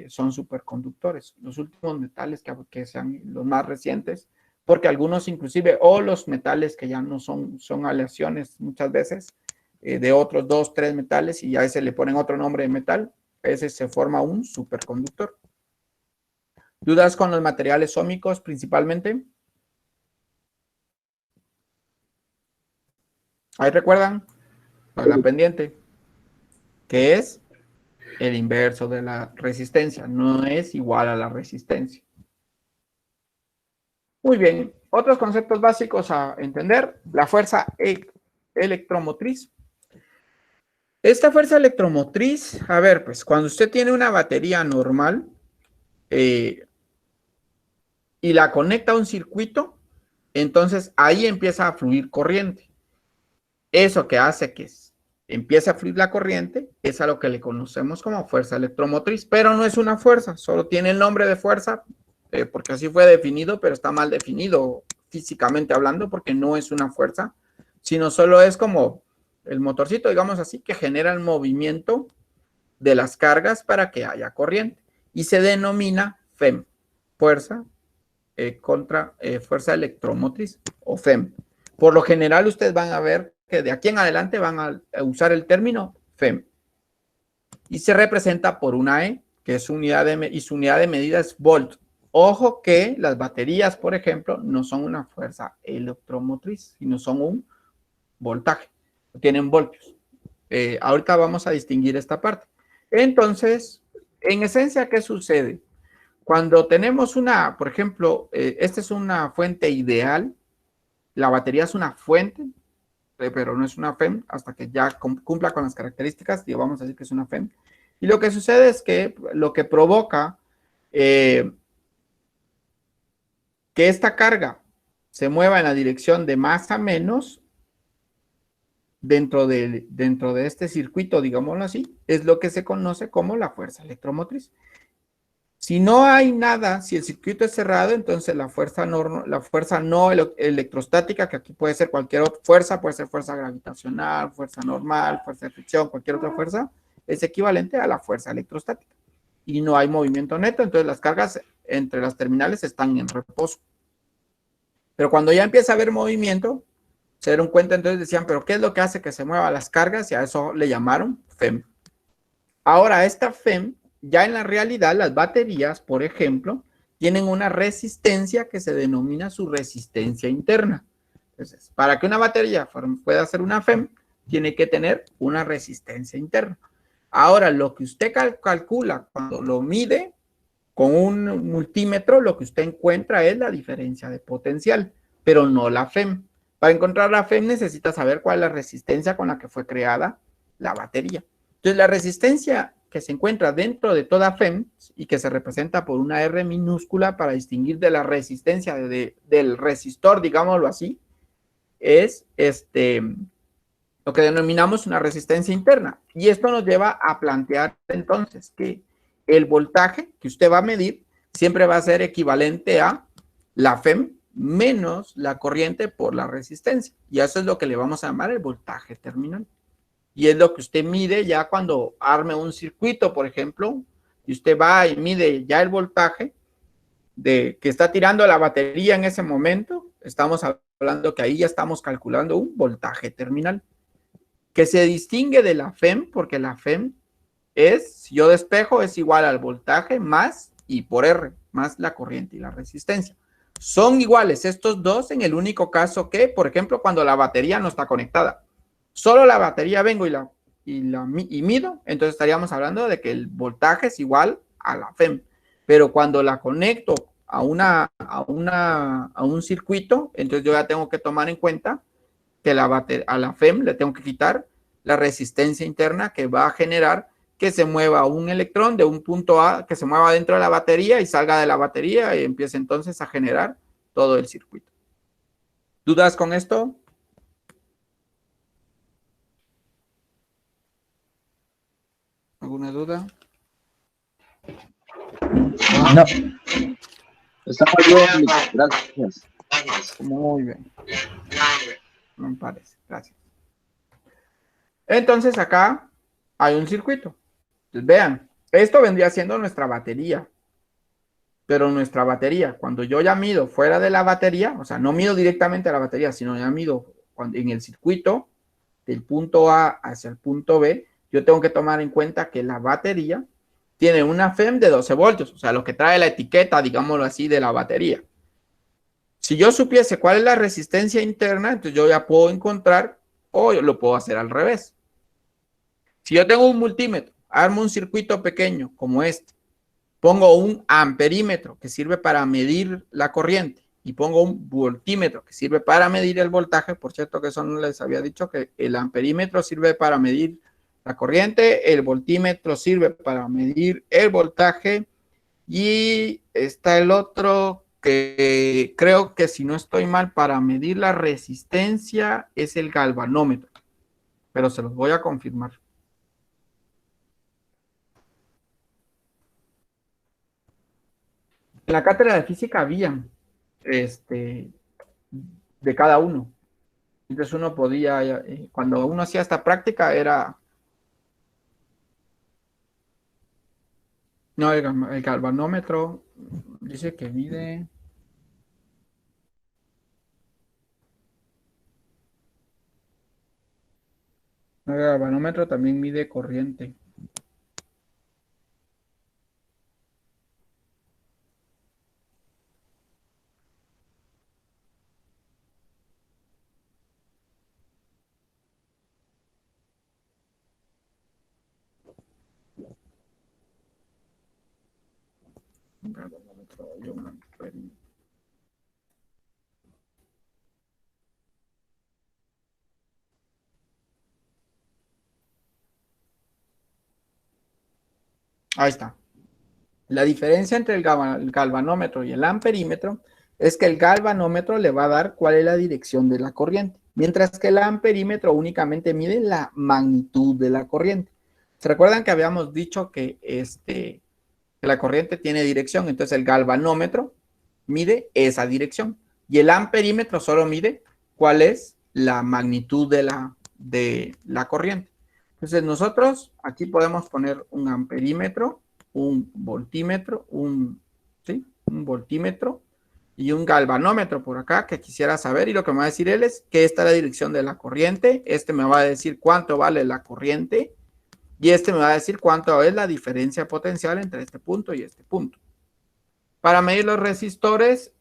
son superconductores, los últimos metales que sean los más recientes, porque algunos inclusive, o los metales que ya no son aleaciones muchas veces, de otros 2, 3 metales, y a ese le ponen otro nombre de metal, ese se forma un superconductor. ¿Dudas con los materiales ómicos principalmente? Ahí recuerdan, para la pendiente, que es el inverso de la resistencia, no es igual a la resistencia. Muy bien, otros conceptos básicos a entender, la fuerza electromotriz. Esta fuerza electromotriz, a ver, pues cuando usted tiene una batería normal y la conecta a un circuito, entonces ahí empieza a fluir corriente. Eso que hace que empiece a fluir la corriente es a lo que le conocemos como fuerza electromotriz, pero no es una fuerza, solo tiene el nombre de fuerza, porque así fue definido, pero está mal definido físicamente hablando, porque no es una fuerza, sino solo es como el motorcito, digamos así, que genera el movimiento de las cargas para que haya corriente, y se denomina FEM, fuerza fuerza electromotriz, o FEM. Por lo general, ustedes van a ver que de aquí en adelante van a usar el término FEM. Y se representa por una E, que es su unidad de medida es volt. Ojo que las baterías, por ejemplo, no son una fuerza electromotriz, sino son un voltaje. Tienen voltios. Ahorita vamos a distinguir esta parte. Entonces, en esencia, ¿qué sucede? Cuando tenemos por ejemplo, esta es una fuente ideal, la batería es una fuente, pero no es una FEM hasta que ya cumpla con las características, y vamos a decir que es una FEM. Y lo que sucede es que lo que provoca que esta carga se mueva en la dirección de más a menos dentro de este circuito, digámoslo así, es lo que se conoce como la fuerza electromotriz. Si no hay nada, si el circuito es cerrado, entonces la fuerza no electrostática, que aquí puede ser cualquier otra fuerza, puede ser fuerza gravitacional, fuerza normal, fuerza de fricción, cualquier otra fuerza, es equivalente a la fuerza electrostática. Y no hay movimiento neto, entonces las cargas entre las terminales están en reposo. Pero cuando ya empieza a haber movimiento, se dieron cuenta, entonces decían, ¿pero qué es lo que hace que se muevan las cargas? Y a eso le llamaron FEM. Ahora, esta FEM, ya en la realidad, las baterías, por ejemplo, tienen una resistencia que se denomina su resistencia interna. Entonces, para que una batería pueda ser una FEM, tiene que tener una resistencia interna. Ahora, lo que usted calcula cuando lo mide con un multímetro, lo que usted encuentra es la diferencia de potencial, pero no la FEM. Para encontrar la FEM necesita saber cuál es la resistencia con la que fue creada la batería. Entonces, la resistencia que se encuentra dentro de toda FEM y que se representa por una R minúscula para distinguir de la resistencia del resistor, digámoslo así, es lo que denominamos una resistencia interna. Y esto nos lleva a plantear entonces que el voltaje que usted va a medir siempre va a ser equivalente a la FEM menos la corriente por la resistencia. Y eso es lo que le vamos a llamar el voltaje terminal. Y es lo que usted mide ya cuando arme un circuito, por ejemplo, y usted va y mide ya el voltaje que está tirando la batería en ese momento. Estamos hablando que ahí ya estamos calculando un voltaje terminal, que se distingue de la FEM, porque la FEM es, si yo despejo, es igual al voltaje más I por R, más la corriente y la resistencia. Son iguales estos dos en el único caso que, por ejemplo, cuando la batería no está conectada. Solo la batería vengo y mido, entonces estaríamos hablando de que el voltaje es igual a la FEM. Pero cuando la conecto a un circuito, entonces yo ya tengo que tomar en cuenta que a la FEM le tengo que quitar la resistencia interna que va a generar que se mueva un electrón de un punto A, que se mueva dentro de la batería y salga de la batería y empiece entonces a generar todo el circuito. ¿Dudas con esto? ¿Alguna duda? No, Está muy bien, gracias. Muy bien. Me parece. Gracias. Entonces acá hay un circuito. Entonces, vean, esto vendría siendo nuestra batería. Pero nuestra batería, cuando yo ya mido fuera de la batería, o sea, no mido directamente a la batería, sino ya mido en el circuito del punto A hacia el punto B, yo tengo que tomar en cuenta que la batería tiene una FEM de 12 voltios, o sea, lo que trae la etiqueta, digámoslo así, de la batería. Si yo supiese cuál es la resistencia interna, entonces yo ya puedo encontrar, o yo lo puedo hacer al revés. Si yo tengo un multímetro, armo un circuito pequeño como este, pongo un amperímetro que sirve para medir la corriente y pongo un voltímetro que sirve para medir el voltaje. Por cierto que eso no les había dicho, que el amperímetro sirve para medir la corriente, el voltímetro sirve para medir el voltaje y está el otro que creo que, si no estoy mal, para medir la resistencia es el galvanómetro, pero se los voy a confirmar. En la cátedra de física había de cada uno. Entonces uno podía, cuando uno hacía esta práctica era... No, el galvanómetro dice que mide... El galvanómetro también mide corriente. Ahí está. La diferencia entre el galvanómetro y el amperímetro es que el galvanómetro le va a dar cuál es la dirección de la corriente, mientras que el amperímetro únicamente mide la magnitud de la corriente. ¿Se recuerdan que habíamos dicho que, que la corriente tiene dirección? Entonces el galvanómetro mide esa dirección y el amperímetro solo mide cuál es la magnitud de la corriente. Entonces nosotros aquí podemos poner un amperímetro, un voltímetro, un voltímetro y un galvanómetro por acá que quisiera saber, y lo que me va a decir él es que esta es la dirección de la corriente, este me va a decir cuánto vale la corriente y este me va a decir cuánto es la diferencia potencial entre este punto y este punto. Para medir los resistores,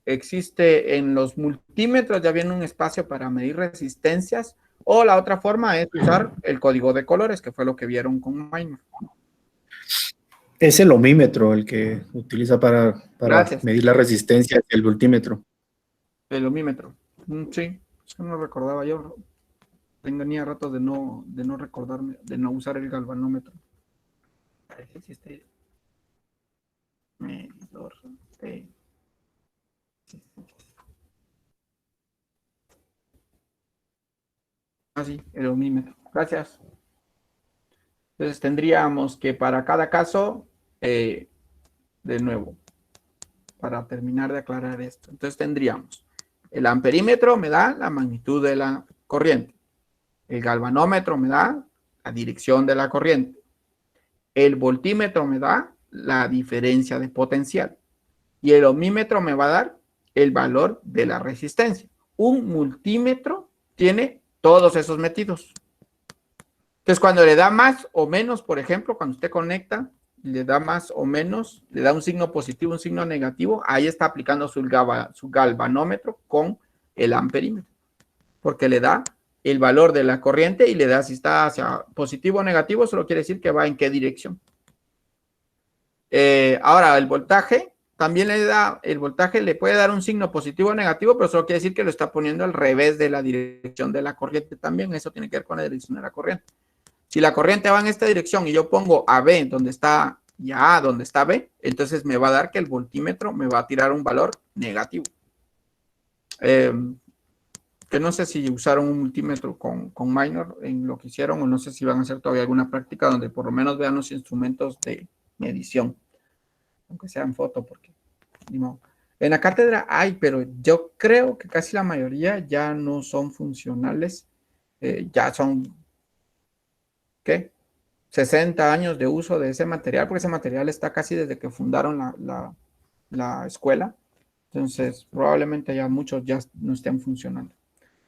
existe en los multímetros, ya viene un espacio para medir resistencias, o la otra forma es usar el código de colores, que fue lo que vieron con Maynard. Es el ohmímetro el que utiliza para medir la resistencia, el voltímetro. El ohmímetro. Sí, eso no recordaba yo. Tenía rato de no recordarme, de no usar el galvanómetro. Medidor de... Ah, sí, el ohmímetro. Gracias. Entonces tendríamos que para cada caso, de nuevo, para terminar de aclarar esto. Entonces tendríamos, el amperímetro me da la magnitud de la corriente. El galvanómetro me da la dirección de la corriente. El voltímetro me da la diferencia de potencial. Y el ohmímetro me va a dar el valor de la resistencia. Un multímetro tiene todos esos metidos. Entonces, cuando le da más o menos, por ejemplo, cuando usted conecta, le da más o menos, le da un signo positivo, un signo negativo, ahí está aplicando su galvanómetro con el amperímetro, porque le da el valor de la corriente y le da si está hacia positivo o negativo, solo quiere decir que va en qué dirección. Ahora, el voltaje, también le da, el voltaje le puede dar un signo positivo o negativo, pero solo quiere decir que lo está poniendo al revés de la dirección de la corriente también. Eso tiene que ver con la dirección de la corriente. Si la corriente va en esta dirección y yo pongo a B donde está y a donde está B, entonces me va a dar que el voltímetro me va a tirar un valor negativo. Que no sé si usaron un multímetro con minor en lo que hicieron, o no sé si van a hacer todavía alguna práctica donde por lo menos vean los instrumentos de medición, aunque sea en foto, porque ni modo. En la cátedra hay, pero yo creo que casi la mayoría ya no son funcionales, ya son, ¿qué? 60 años de uso de ese material, porque ese material está casi desde que fundaron la escuela, entonces probablemente ya muchos ya no estén funcionando.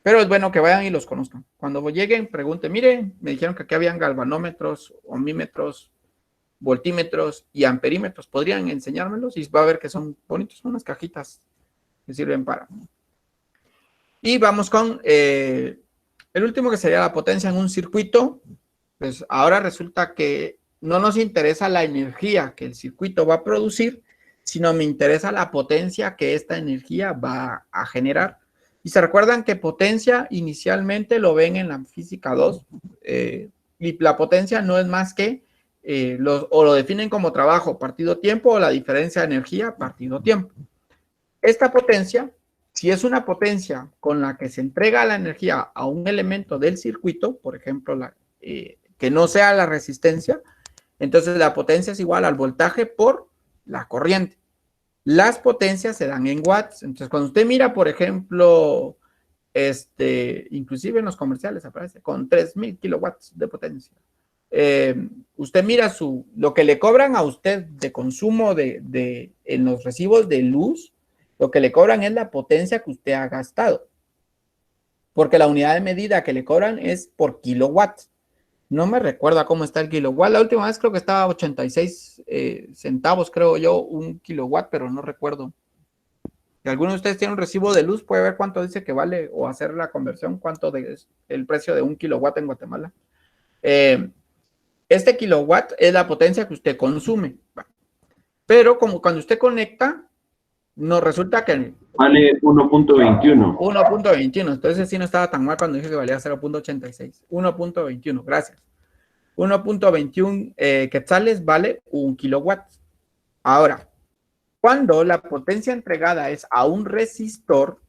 Pero es bueno que vayan y los conozcan. Cuando lleguen, pregunten, miren, me dijeron que aquí habían galvanómetros, ohmímetros, voltímetros y amperímetros. ¿Podrían enseñármelos? Y va a ver que son bonitos, son unas cajitas que sirven para. Y vamos con el último, que sería la potencia en un circuito. Pues ahora resulta que no nos interesa la energía que el circuito va a producir, sino me interesa la potencia que esta energía va a generar. Y se recuerdan que potencia inicialmente lo ven en la física 2, y la potencia no es más que, o lo definen como trabajo partido tiempo, o la diferencia de energía partido tiempo. Esta potencia, si es una potencia con la que se entrega la energía a un elemento del circuito, por ejemplo, que no sea la resistencia, entonces la potencia es igual al voltaje por la corriente. Las potencias se dan en watts. Entonces, cuando usted mira, por ejemplo, inclusive en los comerciales aparece con 3000 kilowatts de potencia. Usted mira lo que le cobran a usted de consumo en los recibos de luz, lo que le cobran es la potencia que usted ha gastado. Porque la unidad de medida que le cobran es por kilowatts. No me recuerda cómo está el kilowatt. La última vez creo que estaba a 86 centavos, creo yo, un kilowatt, pero no recuerdo. Si alguno de ustedes tiene un recibo de luz, puede ver cuánto dice que vale, o hacer la conversión, cuánto es el precio de un kilowatt en Guatemala. Este kilowatt es la potencia que usted consume. Pero como cuando usted conecta, nos resulta que Vale 1.21. 1.21. Entonces sí no estaba tan mal cuando dije que valía 0.86. 1.21, gracias. 1.21 quetzales vale 1 kilowatt. Ahora, cuando la potencia entregada es a un resistor,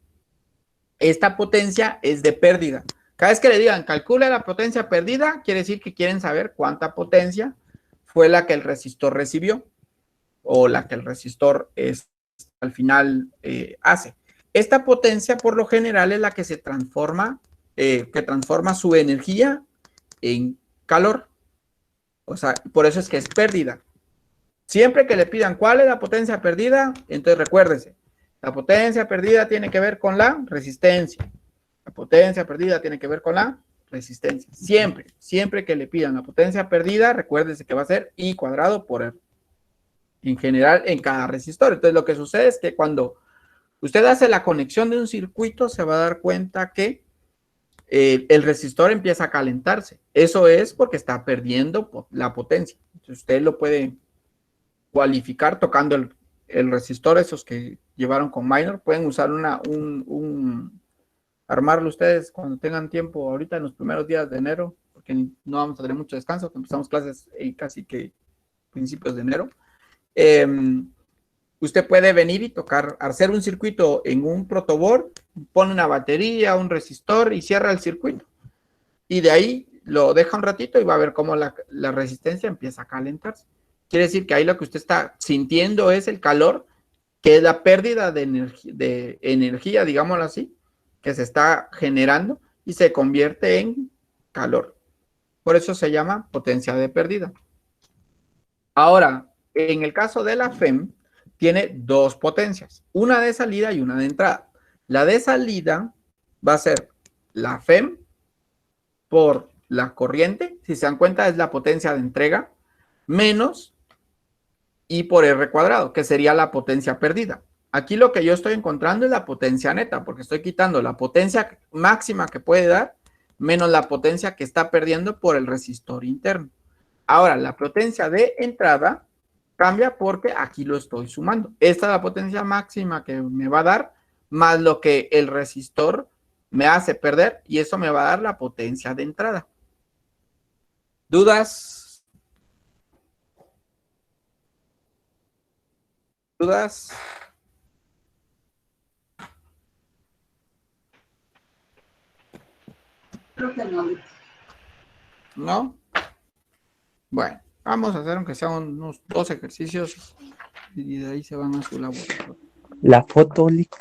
esta potencia es de pérdida. Cada vez que le digan calcula la potencia perdida, quiere decir que quieren saber cuánta potencia fue la que el resistor recibió, o la que el resistor al final hace. Esta potencia por lo general es la que se transforma, que transforma su energía en calor. O sea, por eso es que es pérdida. Siempre que le pidan cuál es la potencia perdida, entonces recuérdese, la potencia perdida tiene que ver con la resistencia. La potencia perdida tiene que ver con la resistencia. Siempre que le pidan la potencia perdida, recuérdese que va a ser I cuadrado por R. En general, en cada resistor. Entonces, lo que sucede es que cuando usted hace la conexión de un circuito, se va a dar cuenta que el resistor empieza a calentarse. Eso es porque está perdiendo la potencia. Entonces, usted lo puede cualificar tocando el resistor, esos que llevaron con minor. Pueden usar armarlo ustedes cuando tengan tiempo, ahorita en los primeros días de enero, porque no vamos a tener mucho descanso, empezamos clases casi que principios de enero. Usted puede venir y hacer un circuito en un protoboard, pone una batería, un resistor y cierra el circuito. Y de ahí lo deja un ratito y va a ver cómo la resistencia empieza a calentarse. Quiere decir que ahí lo que usted está sintiendo es el calor, que es la pérdida de energía, digámoslo así, que se está generando y se convierte en calor. Por eso se llama potencia de pérdida. Ahora, en el caso de la FEM, tiene dos potencias, una de salida y una de entrada. La de salida va a ser la FEM por la corriente, si se dan cuenta es la potencia de entrega, menos I por R cuadrado, que sería la potencia perdida. Aquí lo que yo estoy encontrando es la potencia neta, porque estoy quitando la potencia máxima que puede dar, menos la potencia que está perdiendo por el resistor interno. Ahora, la potencia de entrada cambia porque aquí lo estoy sumando. Esta es la potencia máxima que me va a dar, más lo que el resistor me hace perder, y eso me va a dar la potencia de entrada. ¿Dudas? ¿Dudas? Creo que no. ¿No? Bueno, vamos a hacer aunque sean unos 2 ejercicios y de ahí se van a su laboratorio. La foto, Lick.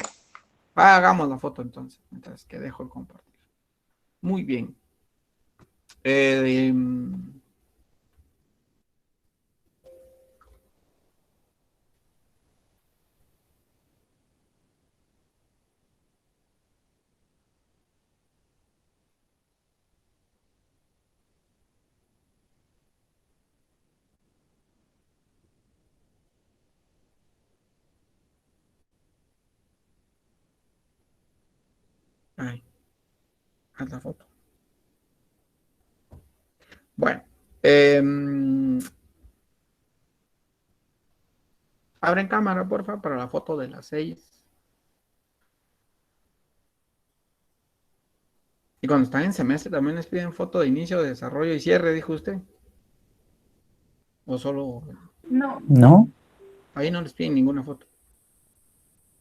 Hagamos la foto entonces, mientras que dejo el compartir. Muy bien. Ahí. Haz la foto. Bueno. Abren cámara, porfa, para la foto de las 6. Y cuando están en semestre también les piden foto de inicio, de desarrollo y cierre, dijo usted. O solo... ¿No? Ahí no les piden ninguna foto.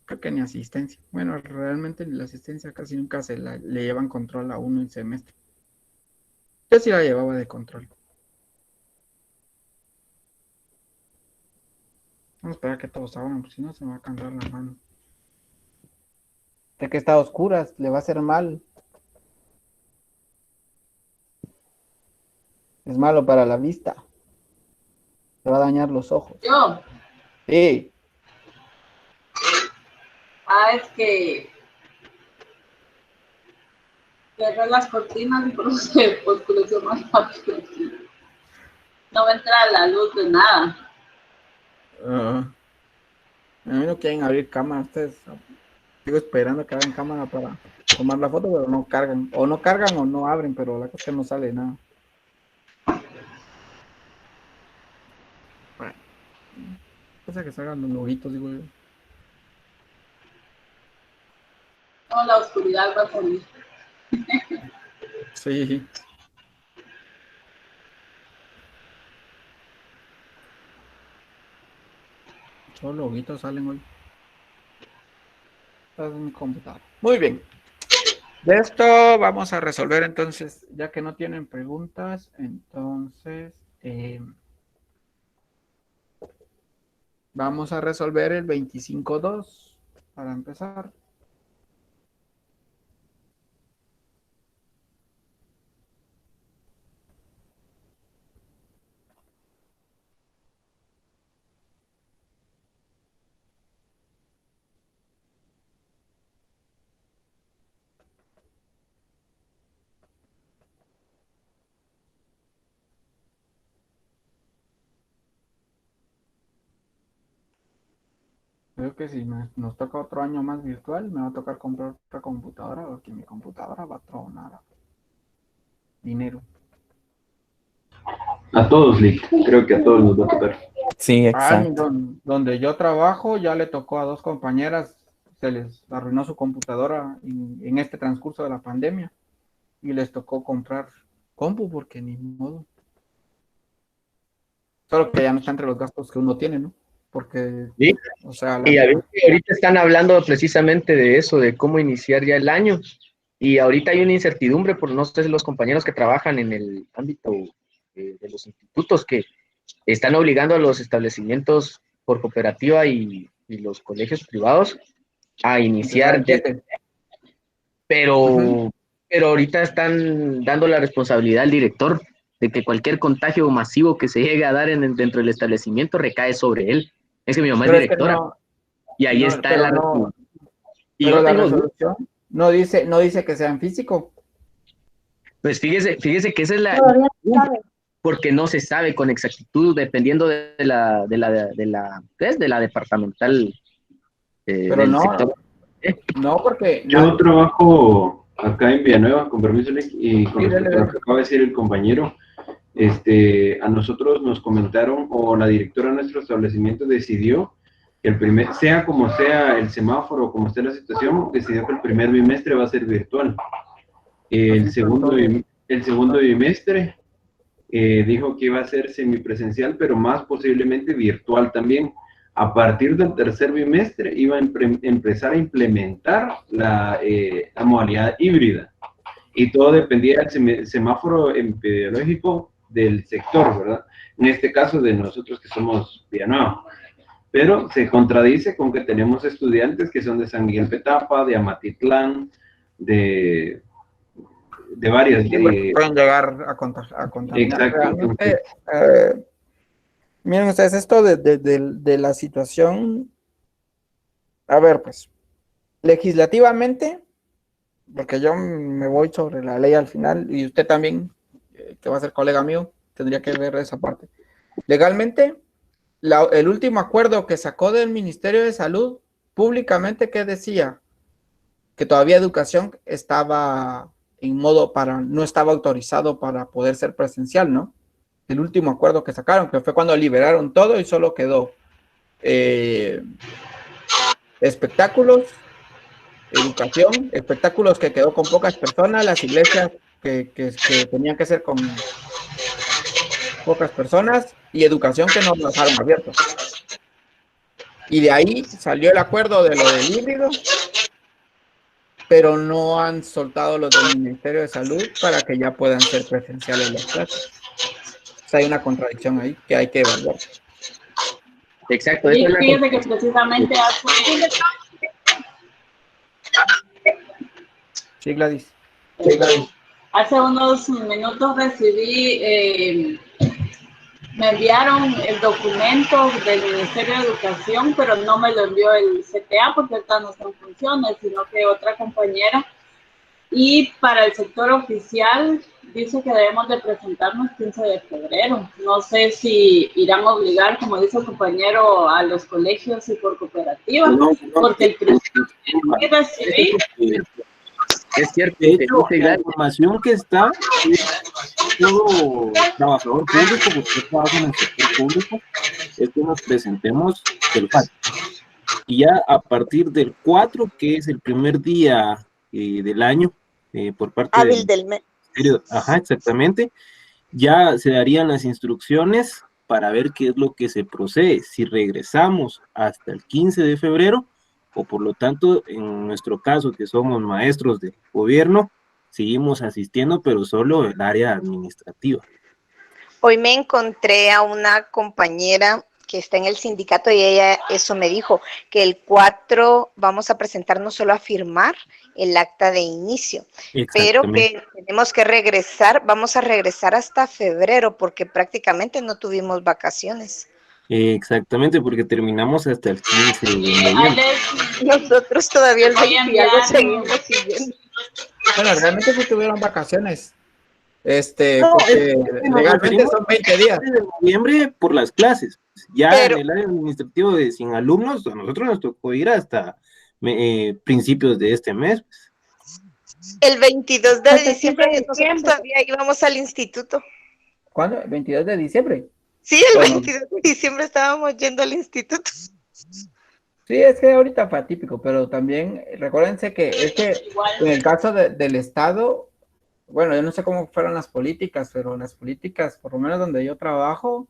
Creo que ni asistencia. Bueno, realmente la asistencia casi nunca le llevan control a uno en semestre. Yo sí la llevaba de control. Vamos a esperar que todos abran, porque si no se me va a cansar la mano. De que está a oscuras, le va a hacer mal. Es malo para la vista. Se va a dañar los ojos. Yo. Sí. Es que cerrar las cortinas y produce oscureció más rápido. No va a entrar la luz de nada. A mí no quieren abrir cámara. Ustedes sigo esperando que abran cámara para tomar la foto, pero no cargan. O no cargan o no abren, pero la cosa es que no sale nada. Bueno. Cosa que salgan los loguitos, digo yo. No, la oscuridad va a salir. Sí. Los loguitos salen hoy. Esta es mi computadora. Muy bien. De esto vamos a resolver entonces, ya que no tienen preguntas, entonces vamos a resolver el 25.2 para empezar. Creo que si nos toca otro año más virtual, me va a tocar comprar otra computadora, porque mi computadora va a tronar dinero. A todos, Lick. Creo que a todos nos va a tocar. Sí, exacto. Donde yo trabajo, ya le tocó a 2 compañeras, se les arruinó su computadora en este transcurso de la pandemia y les tocó comprar compu porque ni modo. Solo que ya no está entre los gastos que uno tiene, ¿no? Porque, ¿Sí? o sea... Y ahorita están hablando precisamente de eso, de cómo iniciar ya el año. Y ahorita hay una incertidumbre por, no sé, los compañeros que trabajan en el ámbito de los institutos que están obligando a los establecimientos por cooperativa y los colegios privados a iniciar. Pero ahorita están dando la responsabilidad al director de que cualquier contagio masivo que se llegue a dar dentro del establecimiento recae sobre él. Es que mi mamá es directora. Y ahí está la y yo tengo resolución. No dice que sea en físico. Pues fíjese que esa es la... Porque no se sabe con exactitud, dependiendo de la departamental. Pero no, sector. No, porque... Yo trabajo acá en Villanueva, con permiso, y con respecto a lo que acaba de decir el compañero, a nosotros nos comentaron, o la directora de nuestro establecimiento decidió que sea como sea el semáforo, como esté la situación, decidió que el primer bimestre va a ser virtual. El segundo bimestre dijo que iba a ser semipresencial, pero más posiblemente virtual también. A partir del tercer bimestre iba a empezar a implementar la modalidad híbrida. Y todo dependía del semáforo epidemiológico del sector, ¿verdad? En este caso de nosotros que somos Villanueva. Pero se contradice con que tenemos estudiantes que son de San Miguel Petapa, de Amatitlán, de varias. Sí, pues, pueden llegar a contaminar. Exacto. Realmente, miren ustedes, esto de la situación, a ver, pues, legislativamente, porque yo me voy sobre la ley al final, y usted también, que va a ser colega mío, tendría que ver esa parte. Legalmente, el último acuerdo que sacó del Ministerio de Salud, públicamente, ¿qué decía? Que todavía educación estaba en modo no estaba autorizado para poder ser presencial, ¿no? El último acuerdo que sacaron, que fue cuando liberaron todo y solo quedó espectáculos, educación, espectáculos que quedó con pocas personas, las iglesias que tenían que ser con pocas personas, y educación que no dejaron abiertos. Y de ahí salió el acuerdo de lo del híbrido, pero no han soltado los del Ministerio de Salud para que ya puedan ser presenciales las clases. O sea, hay una contradicción ahí que hay que evaluar. Exacto. Y fíjese que precisamente Sí, Gladys. hace unos minutos recibí, me enviaron el documento del Ministerio de Educación, pero no me lo envió el CTA porque ahorita no está en funciones, sino que otra compañera. Y para el sector oficial dice que debemos de presentarnos 15 de febrero. No sé si irán a obligar, como dice el compañero, a los colegios y por cooperativa, porque el principio que recibí... Es cierto. De hecho, la información que está todo trabajador público, porque usted trabaja en el sector público, es que nos presentemos el FAT. Y ya a partir del 4, que es el primer día del año, por parte del mes. Ajá, exactamente, ya se darían las instrucciones para ver qué es lo que se procede, si regresamos hasta el 15 de febrero, o por lo tanto, en nuestro caso, que somos maestros de gobierno, seguimos asistiendo, pero solo el área administrativa. Hoy me encontré a una compañera que está en el sindicato y ella eso me dijo, que el 4 vamos a presentarnos solo a firmar el acta de inicio, pero que tenemos que regresar, vamos a regresar hasta febrero porque prácticamente no tuvimos vacaciones. Exactamente, porque terminamos hasta el 15 de noviembre. Nosotros todavía el 20 seguimos siguiendo. Bueno, realmente sí tuvieron vacaciones. Porque legalmente son 20 días. De noviembre por las clases. Ya en el área administrativo de sin alumnos, a nosotros nos tocó ir hasta principios de este mes. El 22 de diciembre nosotros todavía íbamos al instituto. ¿Cuándo? ¿El 22 de diciembre? Sí, el 22 de diciembre estábamos yendo al instituto. Sí, es que ahorita fue atípico, pero también recuérdense que es que en el caso del Estado, bueno, yo no sé cómo fueron las políticas, pero las políticas, por lo menos donde yo trabajo,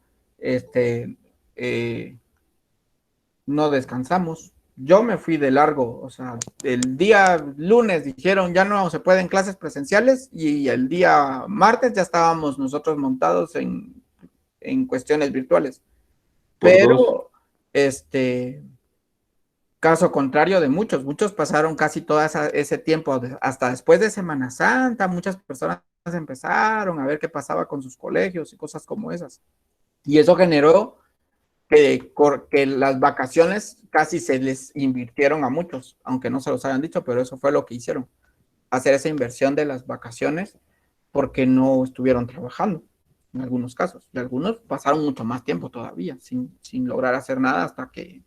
no descansamos. Yo me fui de largo, o sea, el día lunes dijeron ya no se pueden clases presenciales y el día martes ya estábamos nosotros montados en cuestiones virtuales. Pero, caso contrario de muchos pasaron casi todo ese tiempo, hasta después de Semana Santa, muchas personas empezaron a ver qué pasaba con sus colegios y cosas como esas. Y eso generó que las vacaciones casi se les invirtieron a muchos, aunque no se los hayan dicho, pero eso fue lo que hicieron, hacer esa inversión de las vacaciones porque no estuvieron trabajando. En algunos casos, y algunos pasaron mucho más tiempo todavía sin lograr hacer nada hasta que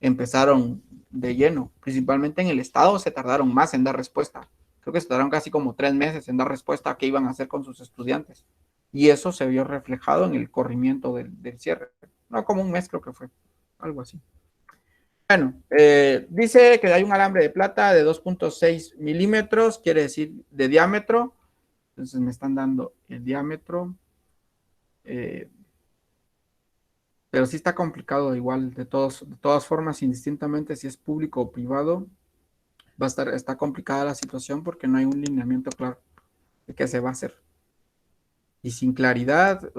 empezaron de lleno. Principalmente en el Estado se tardaron más en dar respuesta. Creo que se tardaron casi como 3 meses en dar respuesta a qué iban a hacer con sus estudiantes. Y eso se vio reflejado en el corrimiento del cierre. No, como un mes creo que fue, algo así. Bueno, dice que hay un alambre de plata de 2.6 milímetros, quiere decir de diámetro. Entonces me están dando el diámetro. Pero sí está complicado igual, de todas formas, indistintamente si es público o privado, está complicada la situación porque no hay un lineamiento claro de qué se va a hacer. Y sin claridad,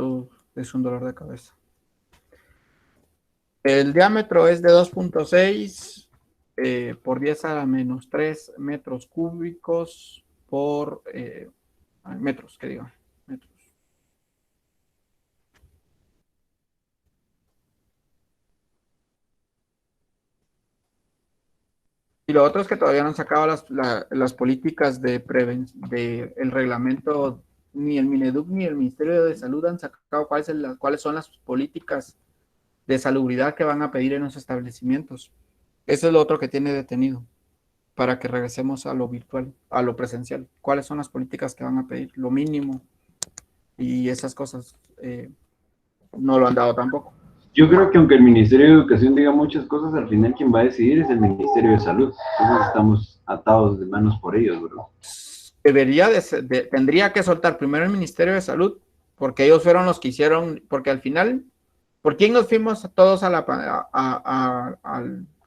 es un dolor de cabeza. El diámetro es de 2.6 por 10 a la menos 3 metros cúbicos por metros, que digo, metros. Y lo otro es que todavía no han sacado las políticas de el reglamento, ni el Mineduc ni el Ministerio de Salud han sacado cuáles son las políticas de salubridad que van a pedir en los establecimientos. Eso es lo otro que tiene detenido, para que regresemos a lo virtual, a lo presencial. ¿Cuáles son las políticas que van a pedir? Lo mínimo. Y esas cosas no lo han dado tampoco. Yo creo que aunque el Ministerio de Educación diga muchas cosas, al final quien va a decidir es el Ministerio de Salud. Entonces estamos atados de manos por ellos, ¿verdad? Tendría que soltar primero el Ministerio de Salud, porque ellos fueron los que hicieron, porque al final, ¿por quién nos fuimos todos a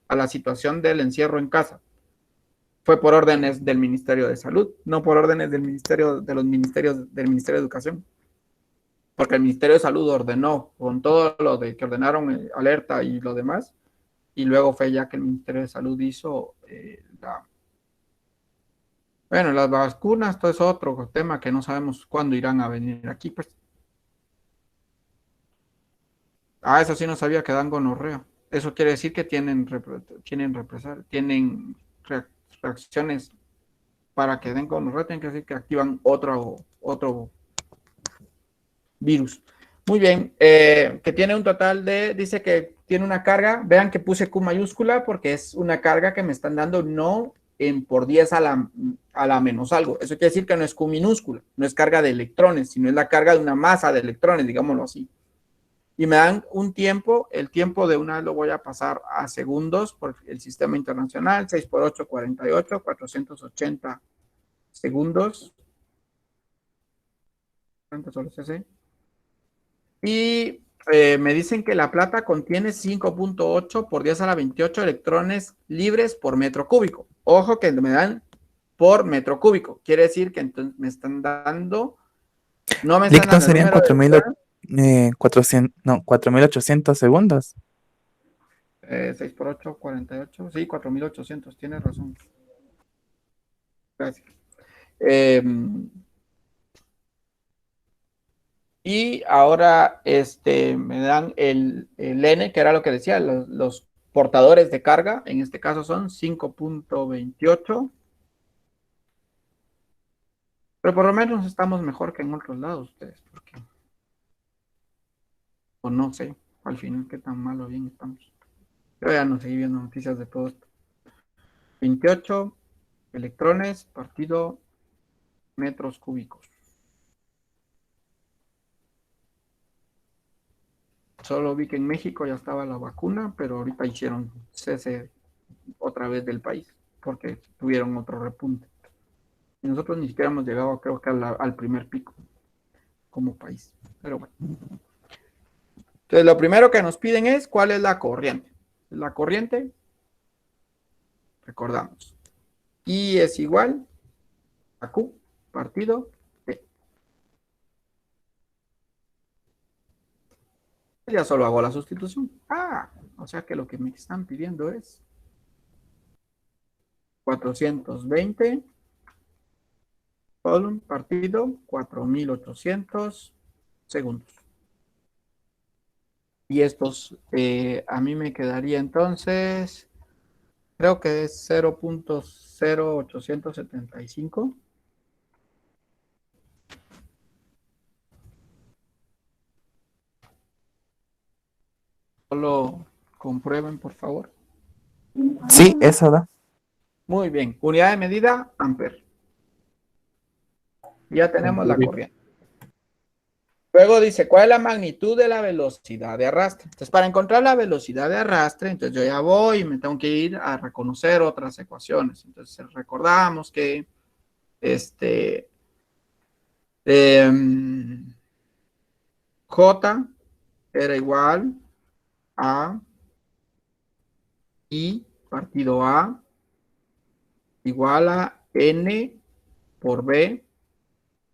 la situación del encierro en casa? Fue por órdenes del Ministerio de Salud, no por órdenes del Ministerio de Educación. Porque el Ministerio de Salud ordenó con todo lo de que ordenaron alerta y lo demás, y luego fue ya que el Ministerio de Salud hizo las vacunas, todo es otro tema que no sabemos cuándo irán a venir aquí, pues. Eso sí no sabía que dan gonorrea. Eso quiere decir que tienen reacciones para que den gonorrea, tienen que decir que activan otro virus. Muy bien, que tiene un total dice que tiene una carga, vean que puse Q mayúscula porque es una carga que me están dando no por 10 a la menos algo. Eso quiere decir que no es Q minúscula, no es carga de electrones, sino es la carga de una masa de electrones, digámoslo así. Y me dan un tiempo, el tiempo de una lo voy a pasar a segundos por el sistema internacional, 6 por 8, 48, 480 segundos. ¿Cuánto solo es ese? Y me dicen que la plata contiene 5.8 por 10 a la 28 electrones libres por metro cúbico. Ojo que me dan por metro cúbico. Quiere decir que entonces me están dando... No me están dando serían 4.800 segundos. 6 por 8, 48. Sí, 4.800. Tienes razón. Gracias. Y ahora me dan el N, que era lo que decía, los portadores de carga, en este caso son 5.28. Pero por lo menos estamos mejor que en otros lados ustedes, porque o no sé, al final qué tan mal o bien estamos. Yo ya no seguí viendo noticias de todo esto. 28 electrones partido metros cúbicos. Solo vi que en México ya estaba la vacuna, pero ahorita hicieron cese otra vez del país, porque tuvieron otro repunte. Y nosotros ni siquiera hemos llegado, creo que al primer pico como país. Pero bueno. Entonces, lo primero que nos piden es cuál es la corriente. La corriente, recordamos, I es igual a Q partido T. Ya solo hago la sustitución. O sea que lo que me están pidiendo es 420 partido 4.800 segundos. Y estos a mí me quedaría entonces, creo que es 0.0875. Solo comprueben, por favor. Sí, eso da. Muy bien. Unidad de medida, amper. Ya tenemos la corriente. Luego dice, ¿cuál es la magnitud de la velocidad de arrastre? Entonces, para encontrar la velocidad de arrastre, entonces yo ya voy y me tengo que ir a reconocer otras ecuaciones. Entonces, recordamos que J era igual a I partido A igual a N por B,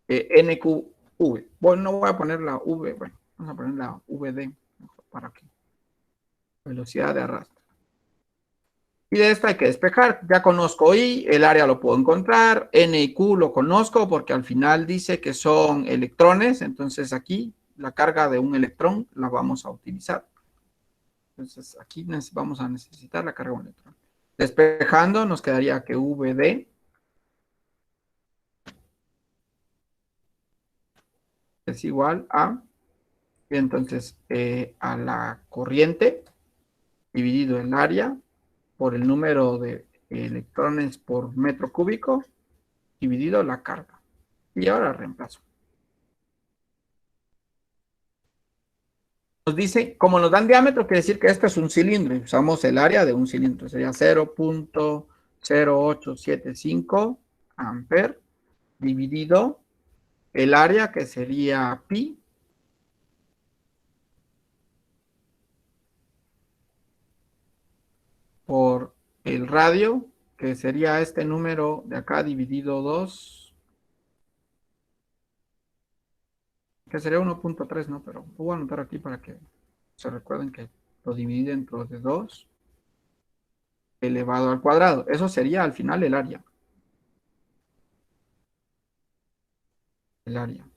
NQV. Bueno, no voy a poner la V, bueno, vamos a poner la VD para que velocidad de arrastre. Y de esta hay que despejar. Ya conozco I, el área lo puedo encontrar, N y Q lo conozco porque al final dice que son electrones, entonces aquí la carga de un electrón la vamos a utilizar. Entonces aquí vamos a necesitar la carga de un electrón. Despejando nos quedaría que VD es igual a, y entonces a la corriente dividido el área por el número de electrones por metro cúbico dividido la carga. Y ahora reemplazo. Nos dice, como nos dan diámetro, quiere decir que este es un cilindro. Usamos el área de un cilindro. Sería 0.0875 amper dividido el área, que sería pi, por el radio, que sería este número de acá dividido 2, que sería 1.3, ¿no? Pero lo voy a anotar aquí para que se recuerden que lo dividí dentro de 2 elevado al cuadrado. Eso sería al final el área. El área.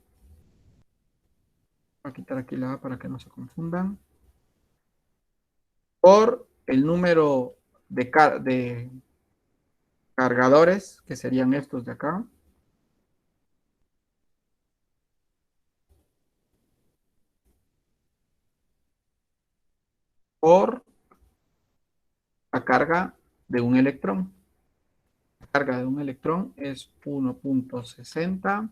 Voy a quitar aquí la A para que no se confundan. Por el número de cargadores, que serían estos de acá. Por la carga de un electrón. La carga de un electrón es 1.60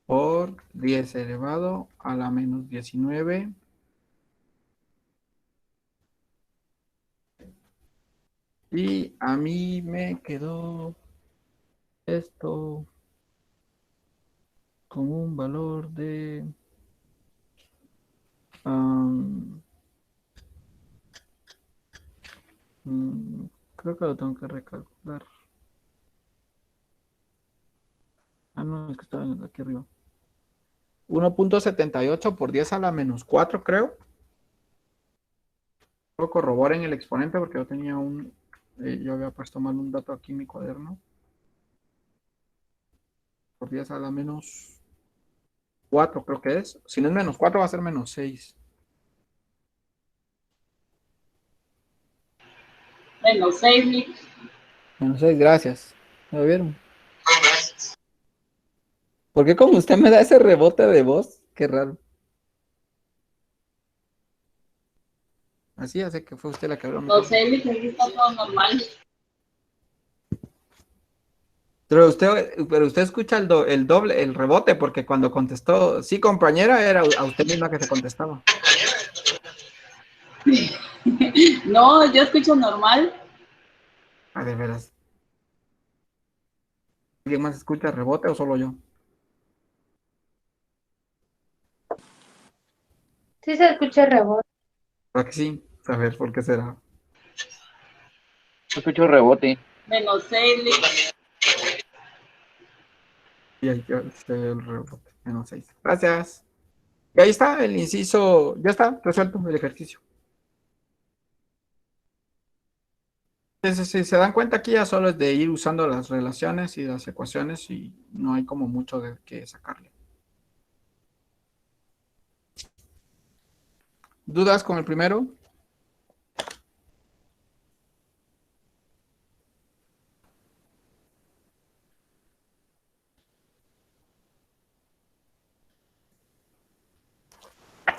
por 10 elevado a la menos 19. Y a mí me quedó esto con un valor de creo que lo tengo que recalcular. No, es que estaba aquí arriba. 1.78 por 10 a la menos 4, creo. Lo corroboro en el exponente porque yo tenía yo había puesto mal un dato aquí en mi cuaderno. Por 10 a la menos 4 creo que es. Si no es menos 4 va a ser menos 6. Menos 6. Menos 6, gracias. ¿Lo vieron? ¿Por qué como usted me da ese rebote de voz? Qué raro. Así hace que fue usted la que habló. No sé, aquí está todo normal. Pero usted escucha el doble, el rebote, porque cuando contestó, sí, compañera, era a usted misma que se contestaba. No, yo escucho normal. Ah, de veras. ¿Alguien más escucha rebote o solo yo? Sí se escucha el rebote. ¿Para que sí? A ver, ¿por qué será? Escucho rebote. Menos 6. Y ahí está el rebote, menos 6. Gracias. Y ahí está el inciso, ya está resuelto el ejercicio. Entonces, si se dan cuenta aquí ya solo es de ir usando las relaciones y las ecuaciones y no hay como mucho de qué sacarle. ¿Dudas con el primero?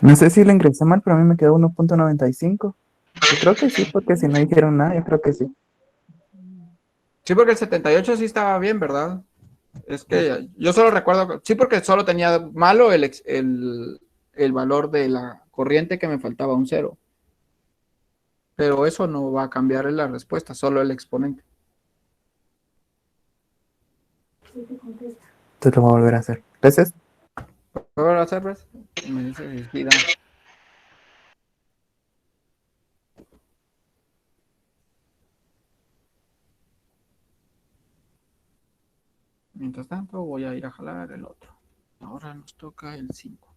No sé si lo ingresé mal, pero a mí me quedó 1.95. Yo creo que sí, porque si no dijeron nada, yo creo que sí. Sí, porque el 78 sí estaba bien, ¿verdad? Es que yo solo recuerdo, sí, porque solo tenía malo el valor de la corriente, que me faltaba un 0. Pero eso no va a cambiar la respuesta, solo el exponente. Entonces lo voy a volver a hacer. Gracias. ¿Puedo hacer, pues? Me dice sí, da. Mientras tanto, voy a ir a jalar el otro. Ahora nos toca el 5.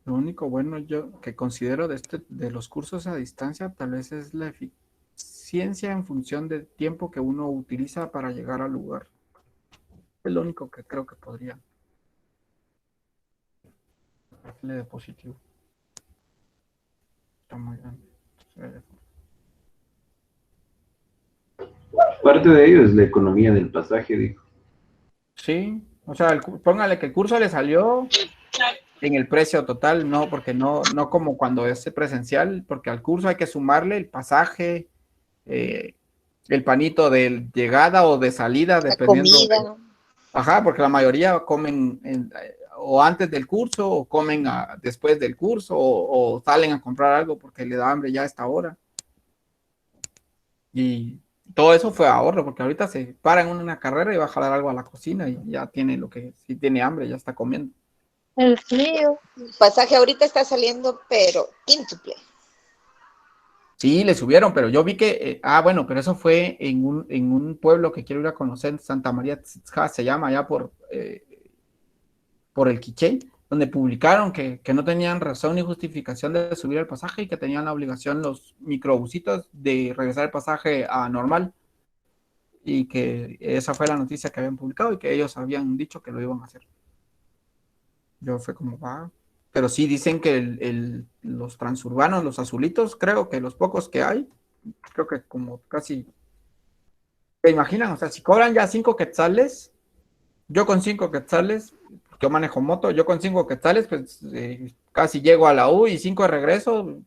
Lo único bueno yo que considero de los cursos a distancia, tal vez es la eficiencia en función del tiempo que uno utiliza para llegar al lugar. Es lo único que creo que podría darle de positivo. Está muy grande. Parte de ello es la economía del pasaje, dijo. Sí, o sea, póngale que el curso le salió en el precio total, no, porque no como cuando es presencial, porque al curso hay que sumarle el pasaje, el panito de llegada o de salida, La dependiendo. comida. Ajá, porque la mayoría comen o antes del curso, o comen después del curso, o salen a comprar algo porque le da hambre ya a esta hora. Y todo eso fue ahorro, porque ahorita se para en una carrera y va a jalar algo a la cocina y ya tiene lo que, si tiene hambre, ya está comiendo. El frío. El pasaje ahorita está saliendo, pero quíntuple. Sí, le subieron, pero yo vi que, bueno, pero eso fue en un pueblo que quiero ir a conocer, Santa María Tzitja, se llama, allá por el Quiché, donde publicaron que no tenían razón ni justificación de subir el pasaje y que tenían la obligación los microbusitos de regresar el pasaje a normal, y que esa fue la noticia que habían publicado y que ellos habían dicho que lo iban a hacer. Yo fue como, pero sí dicen que los transurbanos, los azulitos, creo que los pocos que hay, creo que como casi, ¿te imaginan? O sea, si cobran ya 5 quetzales, yo con 5 quetzales, porque yo manejo moto, yo con 5 quetzales, pues casi llego a la U y 5 de regreso,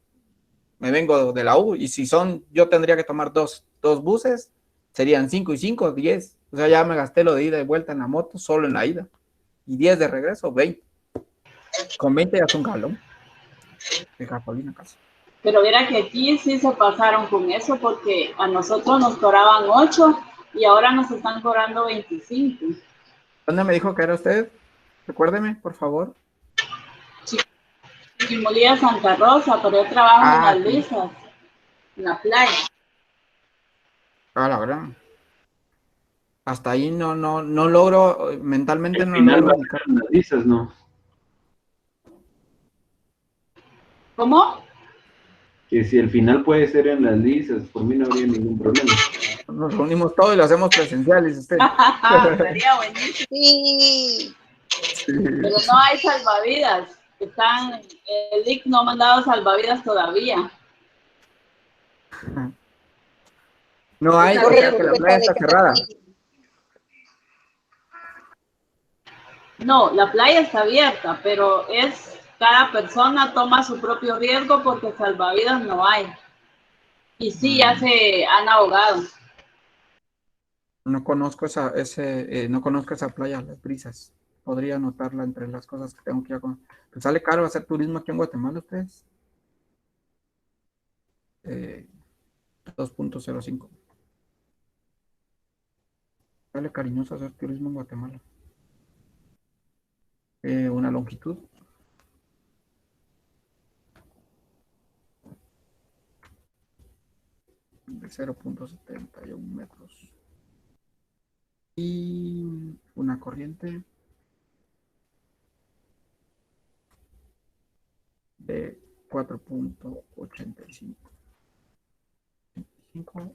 me vengo de la U, y si yo tendría que tomar dos buses, serían 5 y 5, 10. O sea, ya me gasté lo de ida y vuelta en la moto, solo en la ida, y 10 de regreso, 20. Con 20 ya es un galón de gasolina casi. Pero verá que aquí sí se pasaron con eso porque a nosotros nos cobraban 8 y ahora nos están cobrando 25. ¿Dónde me dijo que era usted? Recuérdeme, por favor. Chiquimolía, Santa Rosa, pero yo trabajo en Las Sí. Lisas, en la playa. La verdad. Hasta ahí no logro, mentalmente El no final logro va a ubicar. ser en las lisas, ¿no? ¿Cómo? Que si el final puede ser en las lisas, por mí no habría ningún problema. Nos reunimos todos y lo hacemos presencial, dice usted. Sería buenísimo. Sí. Pero no hay salvavidas. El IC no ha mandado salvavidas todavía. No hay, o sea que la playa está cerrada. No, la playa está abierta, pero cada persona toma su propio riesgo porque salvavidas no hay. Y sí, ya se han ahogado. No conozco no conozco esa playa, Las Brisas. Podría anotarla entre las cosas que tengo que ir a conocer. ¿Pues sale caro hacer turismo aquí en Guatemala ustedes? 2.05. Sale cariñoso hacer turismo en Guatemala. Una longitud. De 0.71 metros. Y una corriente de 4.85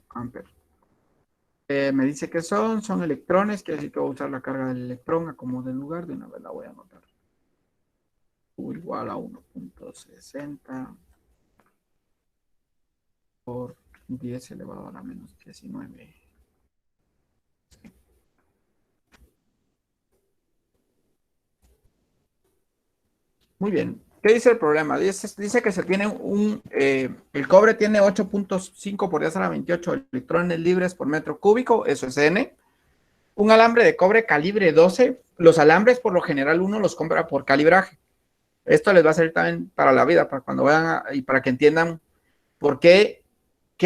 amperes. Me dice que son electrones, quiere decir que voy a usar la carga del electrón a como del lugar, de una vez la voy a anotar. U igual a 1.60 por 10 elevado a la menos 19. Muy bien. ¿Qué dice el problema? Dice que se tiene el cobre tiene 8.5 por 10 a la 28 electrones libres por metro cúbico, eso es N. Un alambre de cobre calibre 12, los alambres por lo general uno los compra por calibraje. Esto les va a servir también para la vida, para cuando vayan y para que entiendan por qué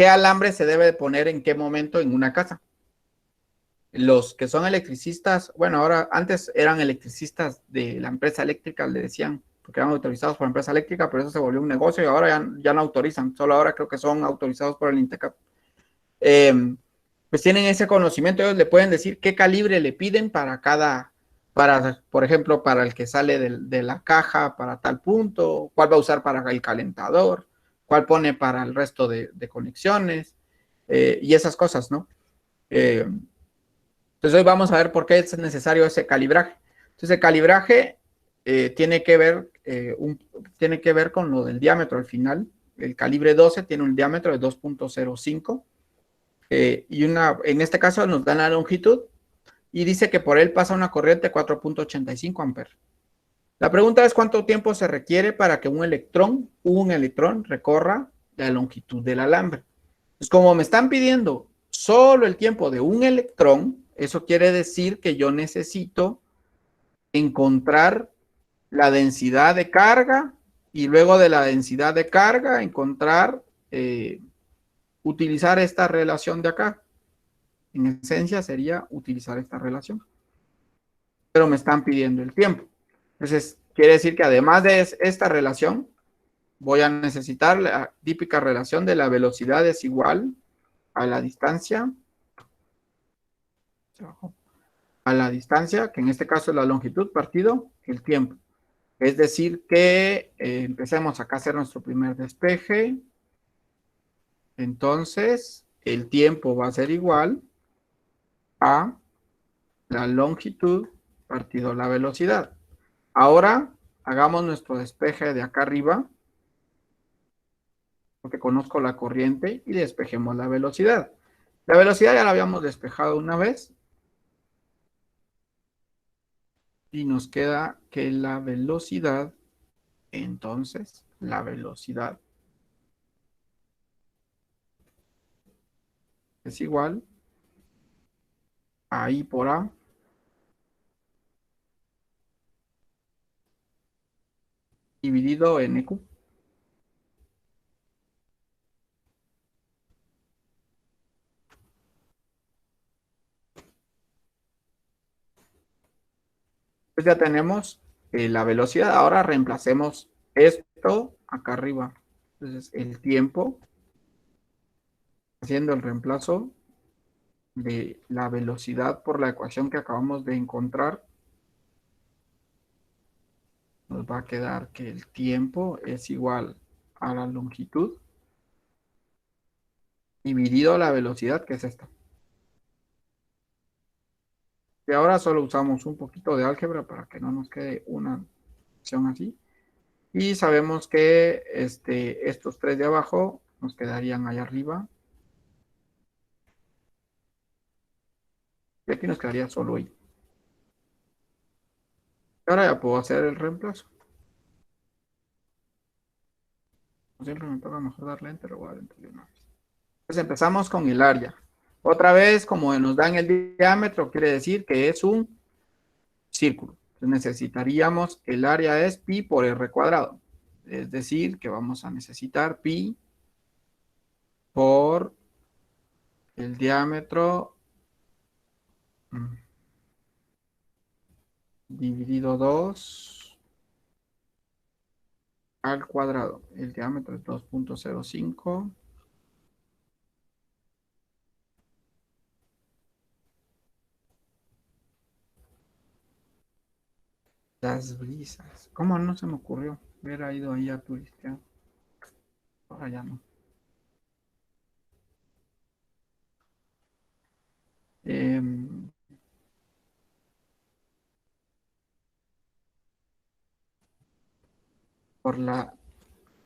alambre se debe de poner en qué momento en una casa. Los que son electricistas, bueno, ahora antes eran electricistas de la empresa eléctrica, le decían, porque eran autorizados por la empresa eléctrica, pero eso se volvió un negocio y ahora ya no autorizan, solo ahora creo que son autorizados por el INTECAP. Pues tienen ese conocimiento, ellos le pueden decir qué calibre le piden para por ejemplo, para el que sale de la caja para tal punto, cuál va a usar para el calentador, cuál pone para el resto de conexiones, y esas cosas, ¿no? Entonces hoy vamos a ver por qué es necesario ese calibraje. Entonces el calibraje tiene que ver con lo del diámetro al final. El calibre 12 tiene un diámetro de 2.05 y en este caso nos dan la longitud y dice que por él pasa una corriente de 4.85 amperes. La pregunta es cuánto tiempo se requiere para que un electrón recorra la longitud del alambre. Pues como me están pidiendo solo el tiempo de un electrón, eso quiere decir que yo necesito encontrar la densidad de carga y luego de la densidad de carga utilizar esta relación de acá. En esencia sería utilizar esta relación. Pero me están pidiendo el tiempo. Entonces, quiere decir que además de esta relación, voy a necesitar la típica relación de la velocidad es igual a la distancia, que en este caso es la longitud partido el tiempo. Es decir que empecemos acá a hacer nuestro primer despeje. Entonces, el tiempo va a ser igual a la longitud partido la velocidad. Ahora, hagamos nuestro despeje de acá arriba, porque conozco la corriente, y despejemos la velocidad. La velocidad ya la habíamos despejado una vez. Y nos queda que la velocidad, entonces, la velocidad es igual a I por A dividido en Q. Pues ya tenemos la velocidad. Ahora reemplacemos esto acá arriba. Entonces, el tiempo, haciendo el reemplazo de la velocidad por la ecuación que acabamos de encontrar, nos va a quedar que el tiempo es igual a la longitud dividido la velocidad, que es esta. Y ahora solo usamos un poquito de álgebra para que no nos quede una opción así. Y sabemos que estos tres de abajo nos quedarían ahí arriba. Y aquí nos quedaría solo I. Ahora ya puedo hacer el reemplazo. Siempre me toca mejor darle enter o dar enter de una vez. Pues empezamos con el área. Otra vez, como nos dan el diámetro, quiere decir que es un círculo. Entonces necesitaríamos, el área es pi por r cuadrado. Es decir, que vamos a necesitar pi por el diámetro dividido 2 al cuadrado. El diámetro es 2.05. Las brisas. ¿Cómo no se me ocurrió? Hubiera ido ahí a turistear. Ahora ya no.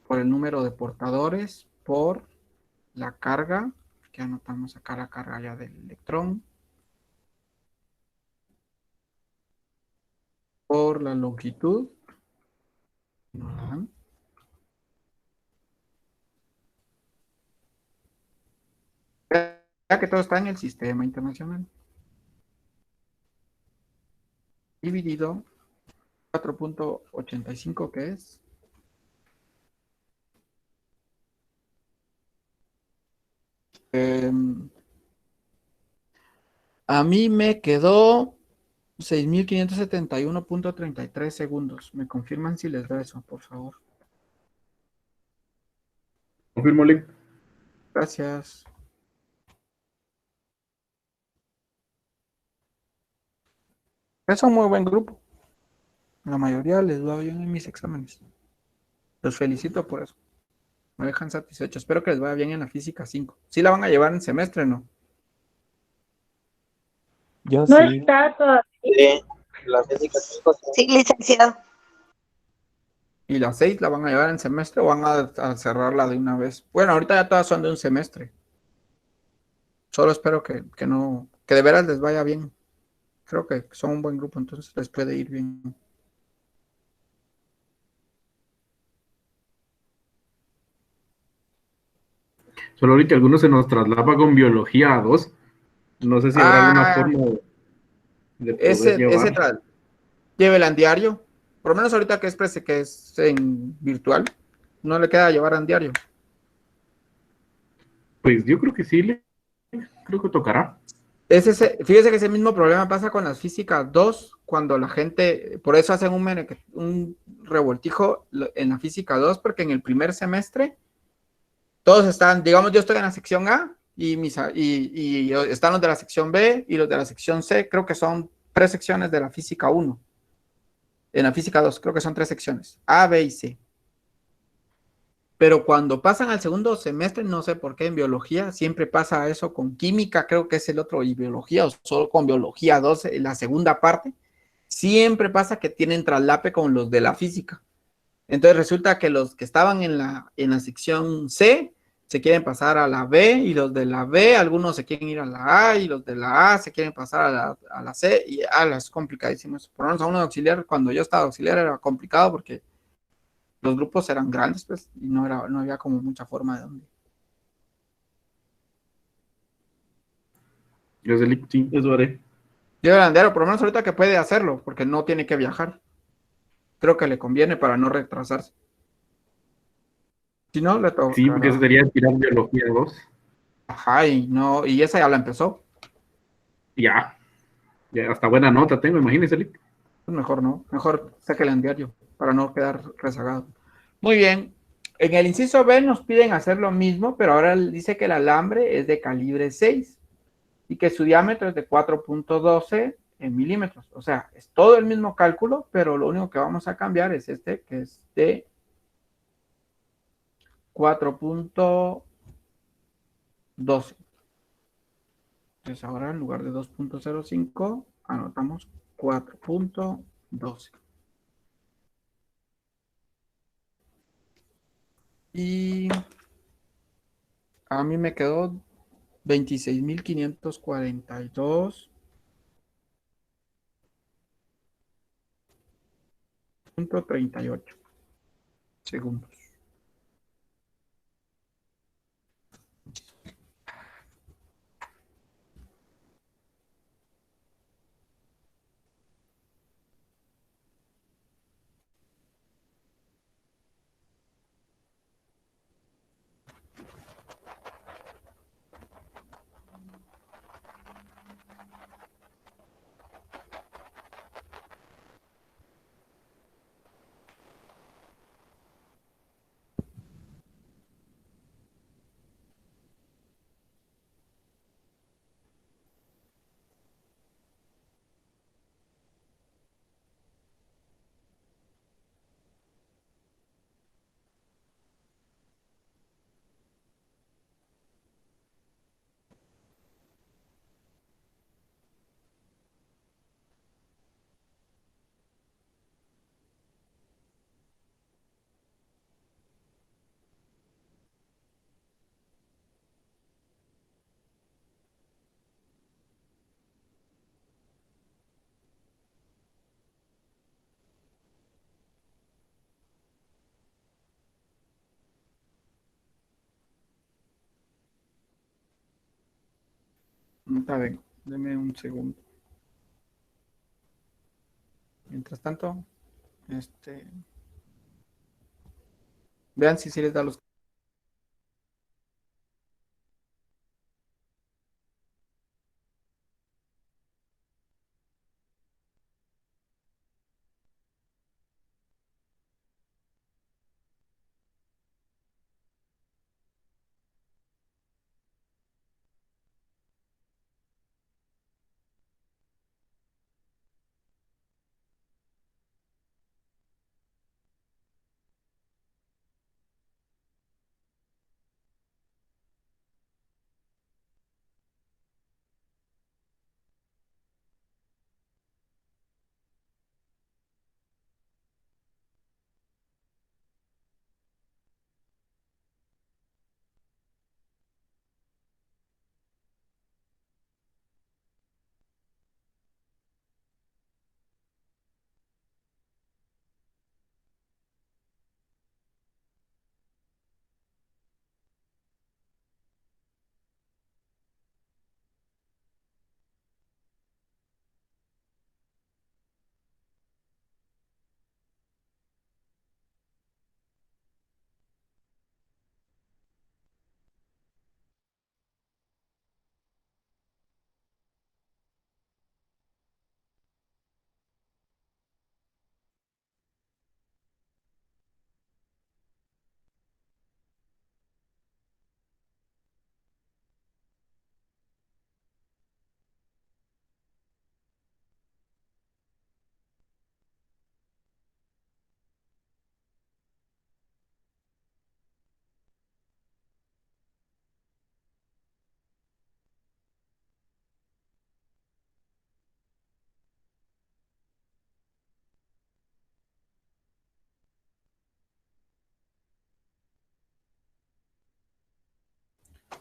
Por el número de portadores, por la carga, que anotamos acá la carga ya del electrón, por la longitud Ajá. Ya que todo está en el sistema internacional. Dividido 4.85, que es. A mí me quedó 6.571.33 segundos. ¿Me confirman si les da eso, por favor? Confirmo, Lick. Gracias. Es un muy buen grupo. La mayoría les va bien en mis exámenes. Los felicito por eso. Me dejan satisfecho. Espero que les vaya bien en la física 5. ¿Sí la van a llevar en semestre, no? Yo No sí. está todavía. Sí, la física 5. Sí, licenciado. ¿Y la 6 la van a llevar en semestre o van a cerrarla de una vez? Bueno, ahorita ya todas son de un semestre. Solo espero que no, que de veras les vaya bien. Creo que son un buen grupo, entonces les puede ir bien. Solo ahorita algunos se nos traslapa con biología a 2. No sé si habrá alguna forma de poder Ese llevar. llévela en diario. Por lo menos ahorita que es en virtual, no le queda llevar en diario. Pues yo creo que sí, creo que tocará. Fíjese que ese mismo problema pasa con las físicas 2, cuando la gente, por eso hacen un revoltijo en la física 2, porque en el primer semestre todos están, digamos, yo estoy en la sección A y están los de la sección B y los de la sección C, creo que son 3 secciones de la física 1. En la física 2, creo que son 3 secciones, A, B y C. Pero cuando pasan al segundo semestre, no sé por qué en biología, siempre pasa eso con química, creo que es el otro, y biología, o solo con biología 2, la segunda parte, siempre pasa que tienen traslape con los de la física. Entonces resulta que los que estaban en la sección C se quieren pasar a la B, y los de la B, algunos se quieren ir a la A, y los de la A se quieren pasar a la C, y es complicadísimo eso. Por lo menos a uno de auxiliar, cuando yo estaba auxiliar era complicado porque los grupos eran grandes, pues, y no había como mucha forma de dónde. Gracias, Lick. Sí, eso haré. Yo Andero, por lo menos ahorita que puede hacerlo, porque no tiene que viajar. Creo que le conviene para no retrasarse. Si no, le Sí, porque eso tocará. sería tirar biología 2. Ajá, y no, y esa ya la empezó. Ya, ya hasta buena nota tengo, imagínese, Lick. Pues mejor no, mejor sáquela en diario para no quedar rezagado. Muy bien. En el inciso B nos piden hacer lo mismo, pero ahora dice que el alambre es de calibre 6 y que su diámetro es de 4.12 en milímetros. O sea, es todo el mismo cálculo, pero lo único que vamos a cambiar es este, que es de 4.12. Entonces ahora en lugar de 2.05 anotamos 4.12. Y a mí me quedó 26.542.38 segundos. Está bien, deme un segundo. Mientras tanto, vean si les da los...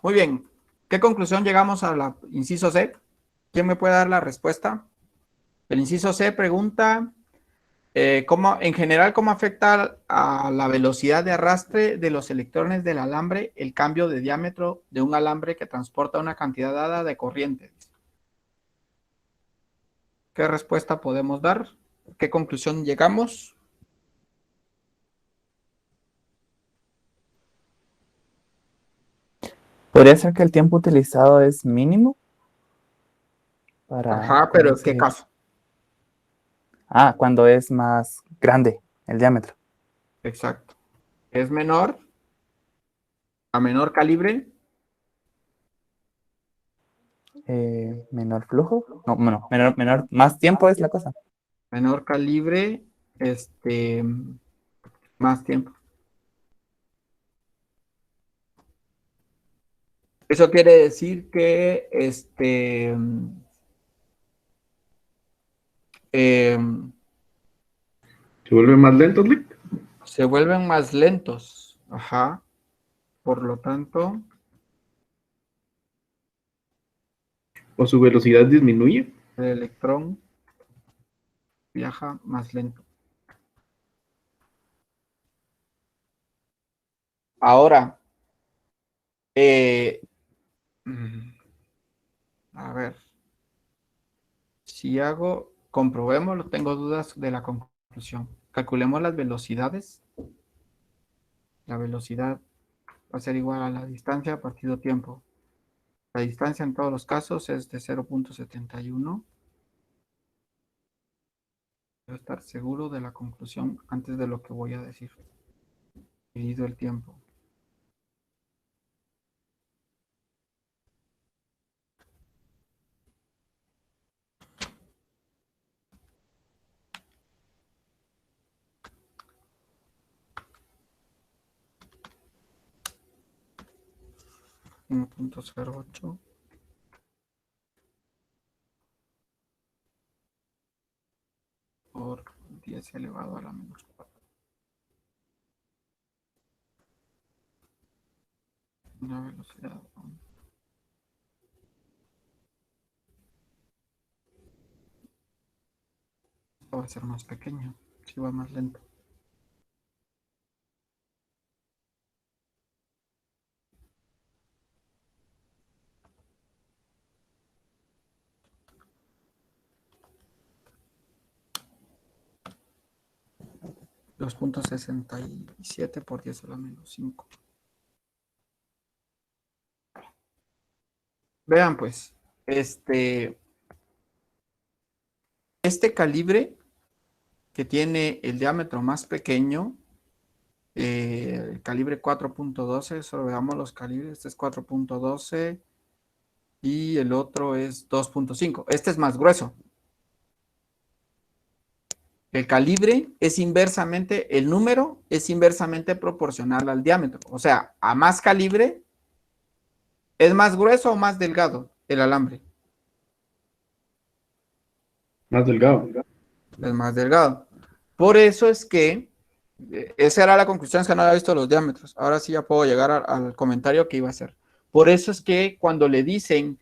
Muy bien. ¿Qué conclusión llegamos a la inciso C? ¿Quién me puede dar la respuesta? El inciso C pregunta, en general, ¿cómo afecta a la velocidad de arrastre de los electrones del alambre el cambio de diámetro de un alambre que transporta una cantidad dada de corriente? ¿Qué respuesta podemos dar? ¿Qué conclusión llegamos? ¿Podría ser que el tiempo utilizado es mínimo para Ajá, pero ¿en qué caso? Ah, cuando es más grande el diámetro. Exacto. ¿Es menor? ¿A menor calibre? ¿Menor flujo? No, menor, más tiempo es la cosa. Menor calibre, más tiempo. Eso quiere decir que ¿Se vuelve más lento, Lick? se vuelven más lentos. Ajá. Por lo tanto, ¿O su velocidad disminuye? el electrón viaja más lento. Ahora, a ver, si comprobémoslo, tengo dudas de la conclusión. Calculemos las velocidades. La velocidad va a ser igual a la distancia partido tiempo. La distancia en todos los casos es de 0.71. Debo estar seguro de la conclusión antes de lo que voy a decir. Dividido el tiempo. Uno punto cero ocho por 10 elevado a la menos 4. Una velocidad. Esto va a ser más pequeño. Si va más lento. 2.67 por 10 a la menos 5. Vean pues, este calibre que tiene el diámetro más pequeño, el calibre 4.12, solo veamos los calibres, este es 4.12 y el otro es 2.5. Este es más grueso. El calibre es inversamente, el número es inversamente proporcional al diámetro. O sea, a más calibre, ¿es más grueso o más delgado el alambre? Más delgado. Es más delgado. Por eso es que, esa era la conclusión, es que no había visto los diámetros. Ahora sí ya puedo llegar al comentario que iba a hacer. Por eso es que cuando le dicen,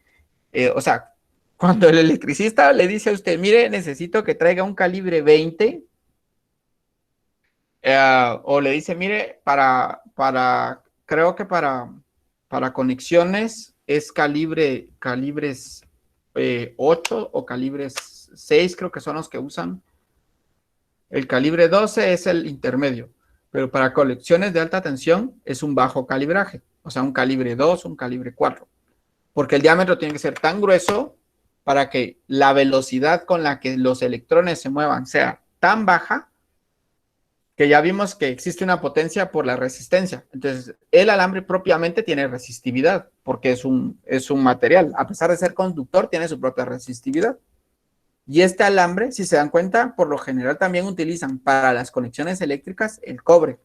o sea, cuando el electricista le dice a usted, mire, necesito que traiga un calibre 20, o le dice, mire, creo que para conexiones es calibres 8 o calibres 6, creo que son los que usan. El calibre 12 es el intermedio, pero para conexiones de alta tensión es un bajo calibraje, o sea, un calibre 2, un calibre 4, porque el diámetro tiene que ser tan grueso para que la velocidad con la que los electrones se muevan sea tan baja que ya vimos que existe una potencia por la resistencia. Entonces, el alambre propiamente tiene resistividad, porque es un material. A pesar de ser conductor, tiene su propia resistividad. Y este alambre, si se dan cuenta, por lo general también utilizan para las conexiones eléctricas el cobre.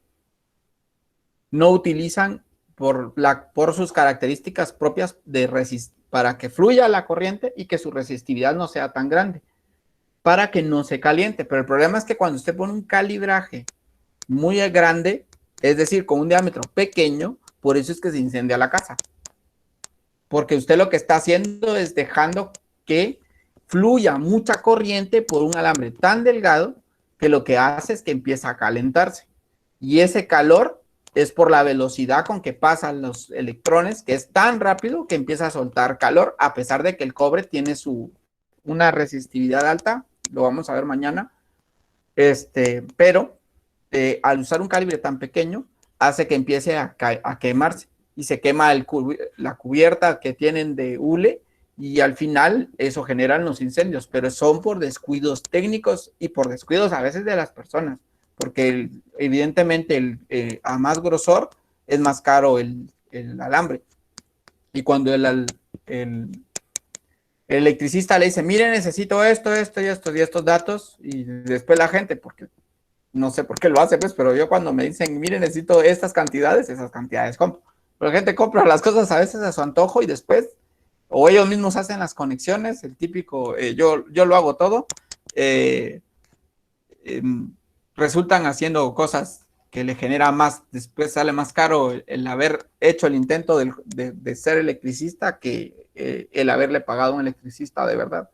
No utilizan por sus características propias para que fluya la corriente y que su resistividad no sea tan grande, para que no se caliente. Pero el problema es que cuando usted pone un calibraje muy grande, es decir, con un diámetro pequeño, por eso es que se incendia la casa. Porque usted lo que está haciendo es dejando que fluya mucha corriente por un alambre tan delgado que lo que hace es que empieza a calentarse. Y ese calor es por la velocidad con que pasan los electrones, que es tan rápido que empieza a soltar calor, a pesar de que el cobre tiene una resistividad alta, lo vamos a ver mañana, pero al usar un calibre tan pequeño, hace que empiece a quemarse, y se quema la cubierta que tienen de hule, y al final eso generan los incendios, pero son por descuidos técnicos y por descuidos a veces de las personas, porque evidentemente a más grosor es más caro el alambre. Y cuando el electricista le dice, mire, necesito esto y estos datos, y después la gente, porque no sé por qué lo hace, pues, pero yo cuando me dicen, mire, necesito esas cantidades compro. Pero la gente compra las cosas a veces a su antojo y después, o ellos mismos hacen las conexiones, el típico, yo lo hago todo, resultan haciendo cosas que le genera más, después sale más caro el haber hecho el intento de ser electricista que el haberle pagado a un electricista de verdad.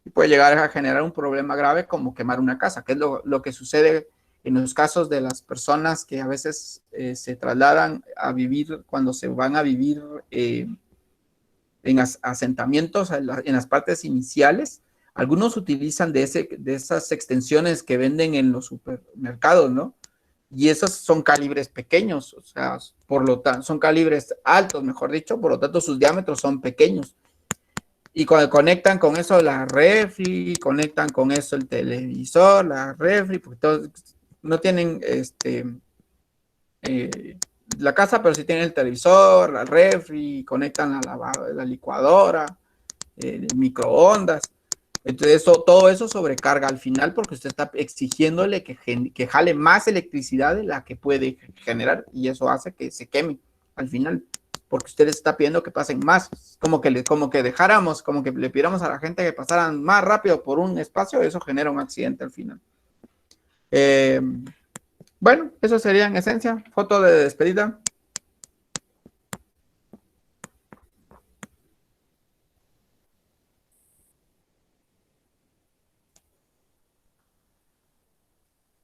Y puede llegar a generar un problema grave como quemar una casa, que es lo que sucede en los casos de las personas que a veces se trasladan a vivir, cuando se van a vivir en asentamientos, en las partes iniciales. Algunos utilizan de esas extensiones que venden en los supermercados, ¿no? Y esos son calibres pequeños, o sea, por lo tanto, son calibres altos, mejor dicho, por lo tanto sus diámetros son pequeños. Y cuando conectan con eso la refri, conectan con eso el televisor, la refri, porque todos no tienen la casa, pero sí tienen el televisor, la refri, conectan la licuadora, el microondas. Entonces todo eso sobrecarga al final porque usted está exigiéndole que jale más electricidad de la que puede generar, y eso hace que se queme al final, porque usted está pidiendo que pasen más, como que dejáramos, como que le pidiéramos a la gente que pasaran más rápido por un espacio, eso genera un accidente al final. Bueno, eso sería en esencia, foto de despedida.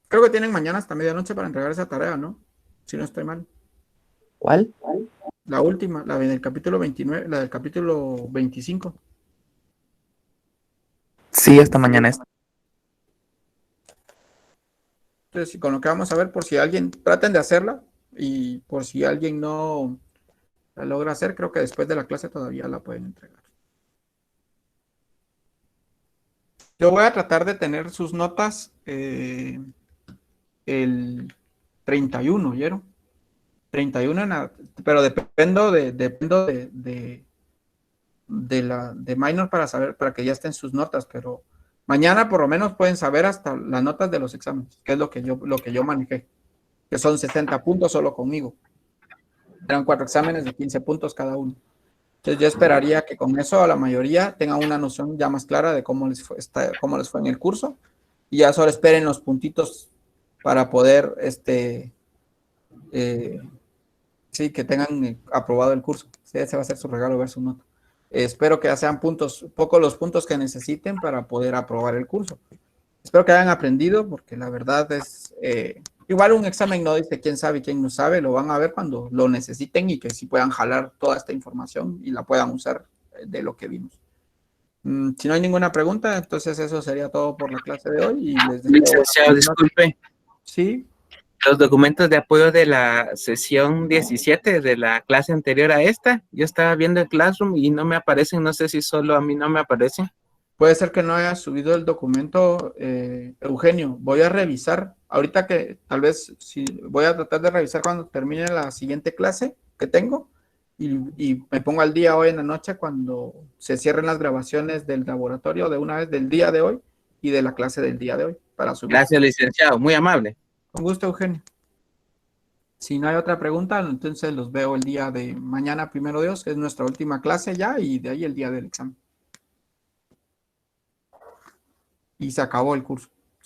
Creo que tienen mañana hasta medianoche para entregar esa tarea, ¿no? Si no estoy mal. ¿Cuál? La última, la del capítulo 29, la del capítulo 25. Sí, hasta mañana es. Entonces, con lo que vamos a ver, por si alguien, traten de hacerla, y por si alguien no la logra hacer, creo que después de la clase todavía la pueden entregar. Yo voy a tratar de tener sus notas el 31, ¿oyeron? 31, pero dependo de minor para saber, para que ya estén sus notas, pero mañana por lo menos pueden saber hasta las notas de los exámenes, que es lo que yo manejé, que son 60 puntos solo conmigo. Eran 4 exámenes de 15 puntos cada uno. Entonces yo esperaría que con eso la mayoría tengan una noción ya más clara de cómo les fue en el curso, y ya solo esperen los puntitos para poder sí, que tengan aprobado el curso. Sí, ese va a ser su regalo, ver su nota. Espero que ya sean poco los puntos que necesiten para poder aprobar el curso. Espero que hayan aprendido, porque la verdad es, igual un examen no dice quién sabe y quién no sabe, lo van a ver cuando lo necesiten y que sí puedan jalar toda esta información y la puedan usar de lo que vimos. Si no hay ninguna pregunta, entonces eso sería todo por la clase de hoy. Y les Licenciado, disculpe. Sí. Los documentos de apoyo de la sesión 17 de la clase anterior a esta, yo estaba viendo el Classroom y no me aparecen, no sé si solo a mí no me aparecen. Puede ser que no haya subido el documento, Eugenio. Voy a revisar, ahorita que tal vez, voy a tratar de revisar cuando termine la siguiente clase que tengo y me pongo al día hoy en la noche cuando se cierren las grabaciones del laboratorio de una vez del día de hoy y de la clase del día de hoy para subir. Gracias, licenciado, muy amable. Con gusto, Eugenio. Si no hay otra pregunta, entonces los veo el día de mañana, primero Dios, que es nuestra última clase ya, y de ahí el día del examen. Y se acabó el curso.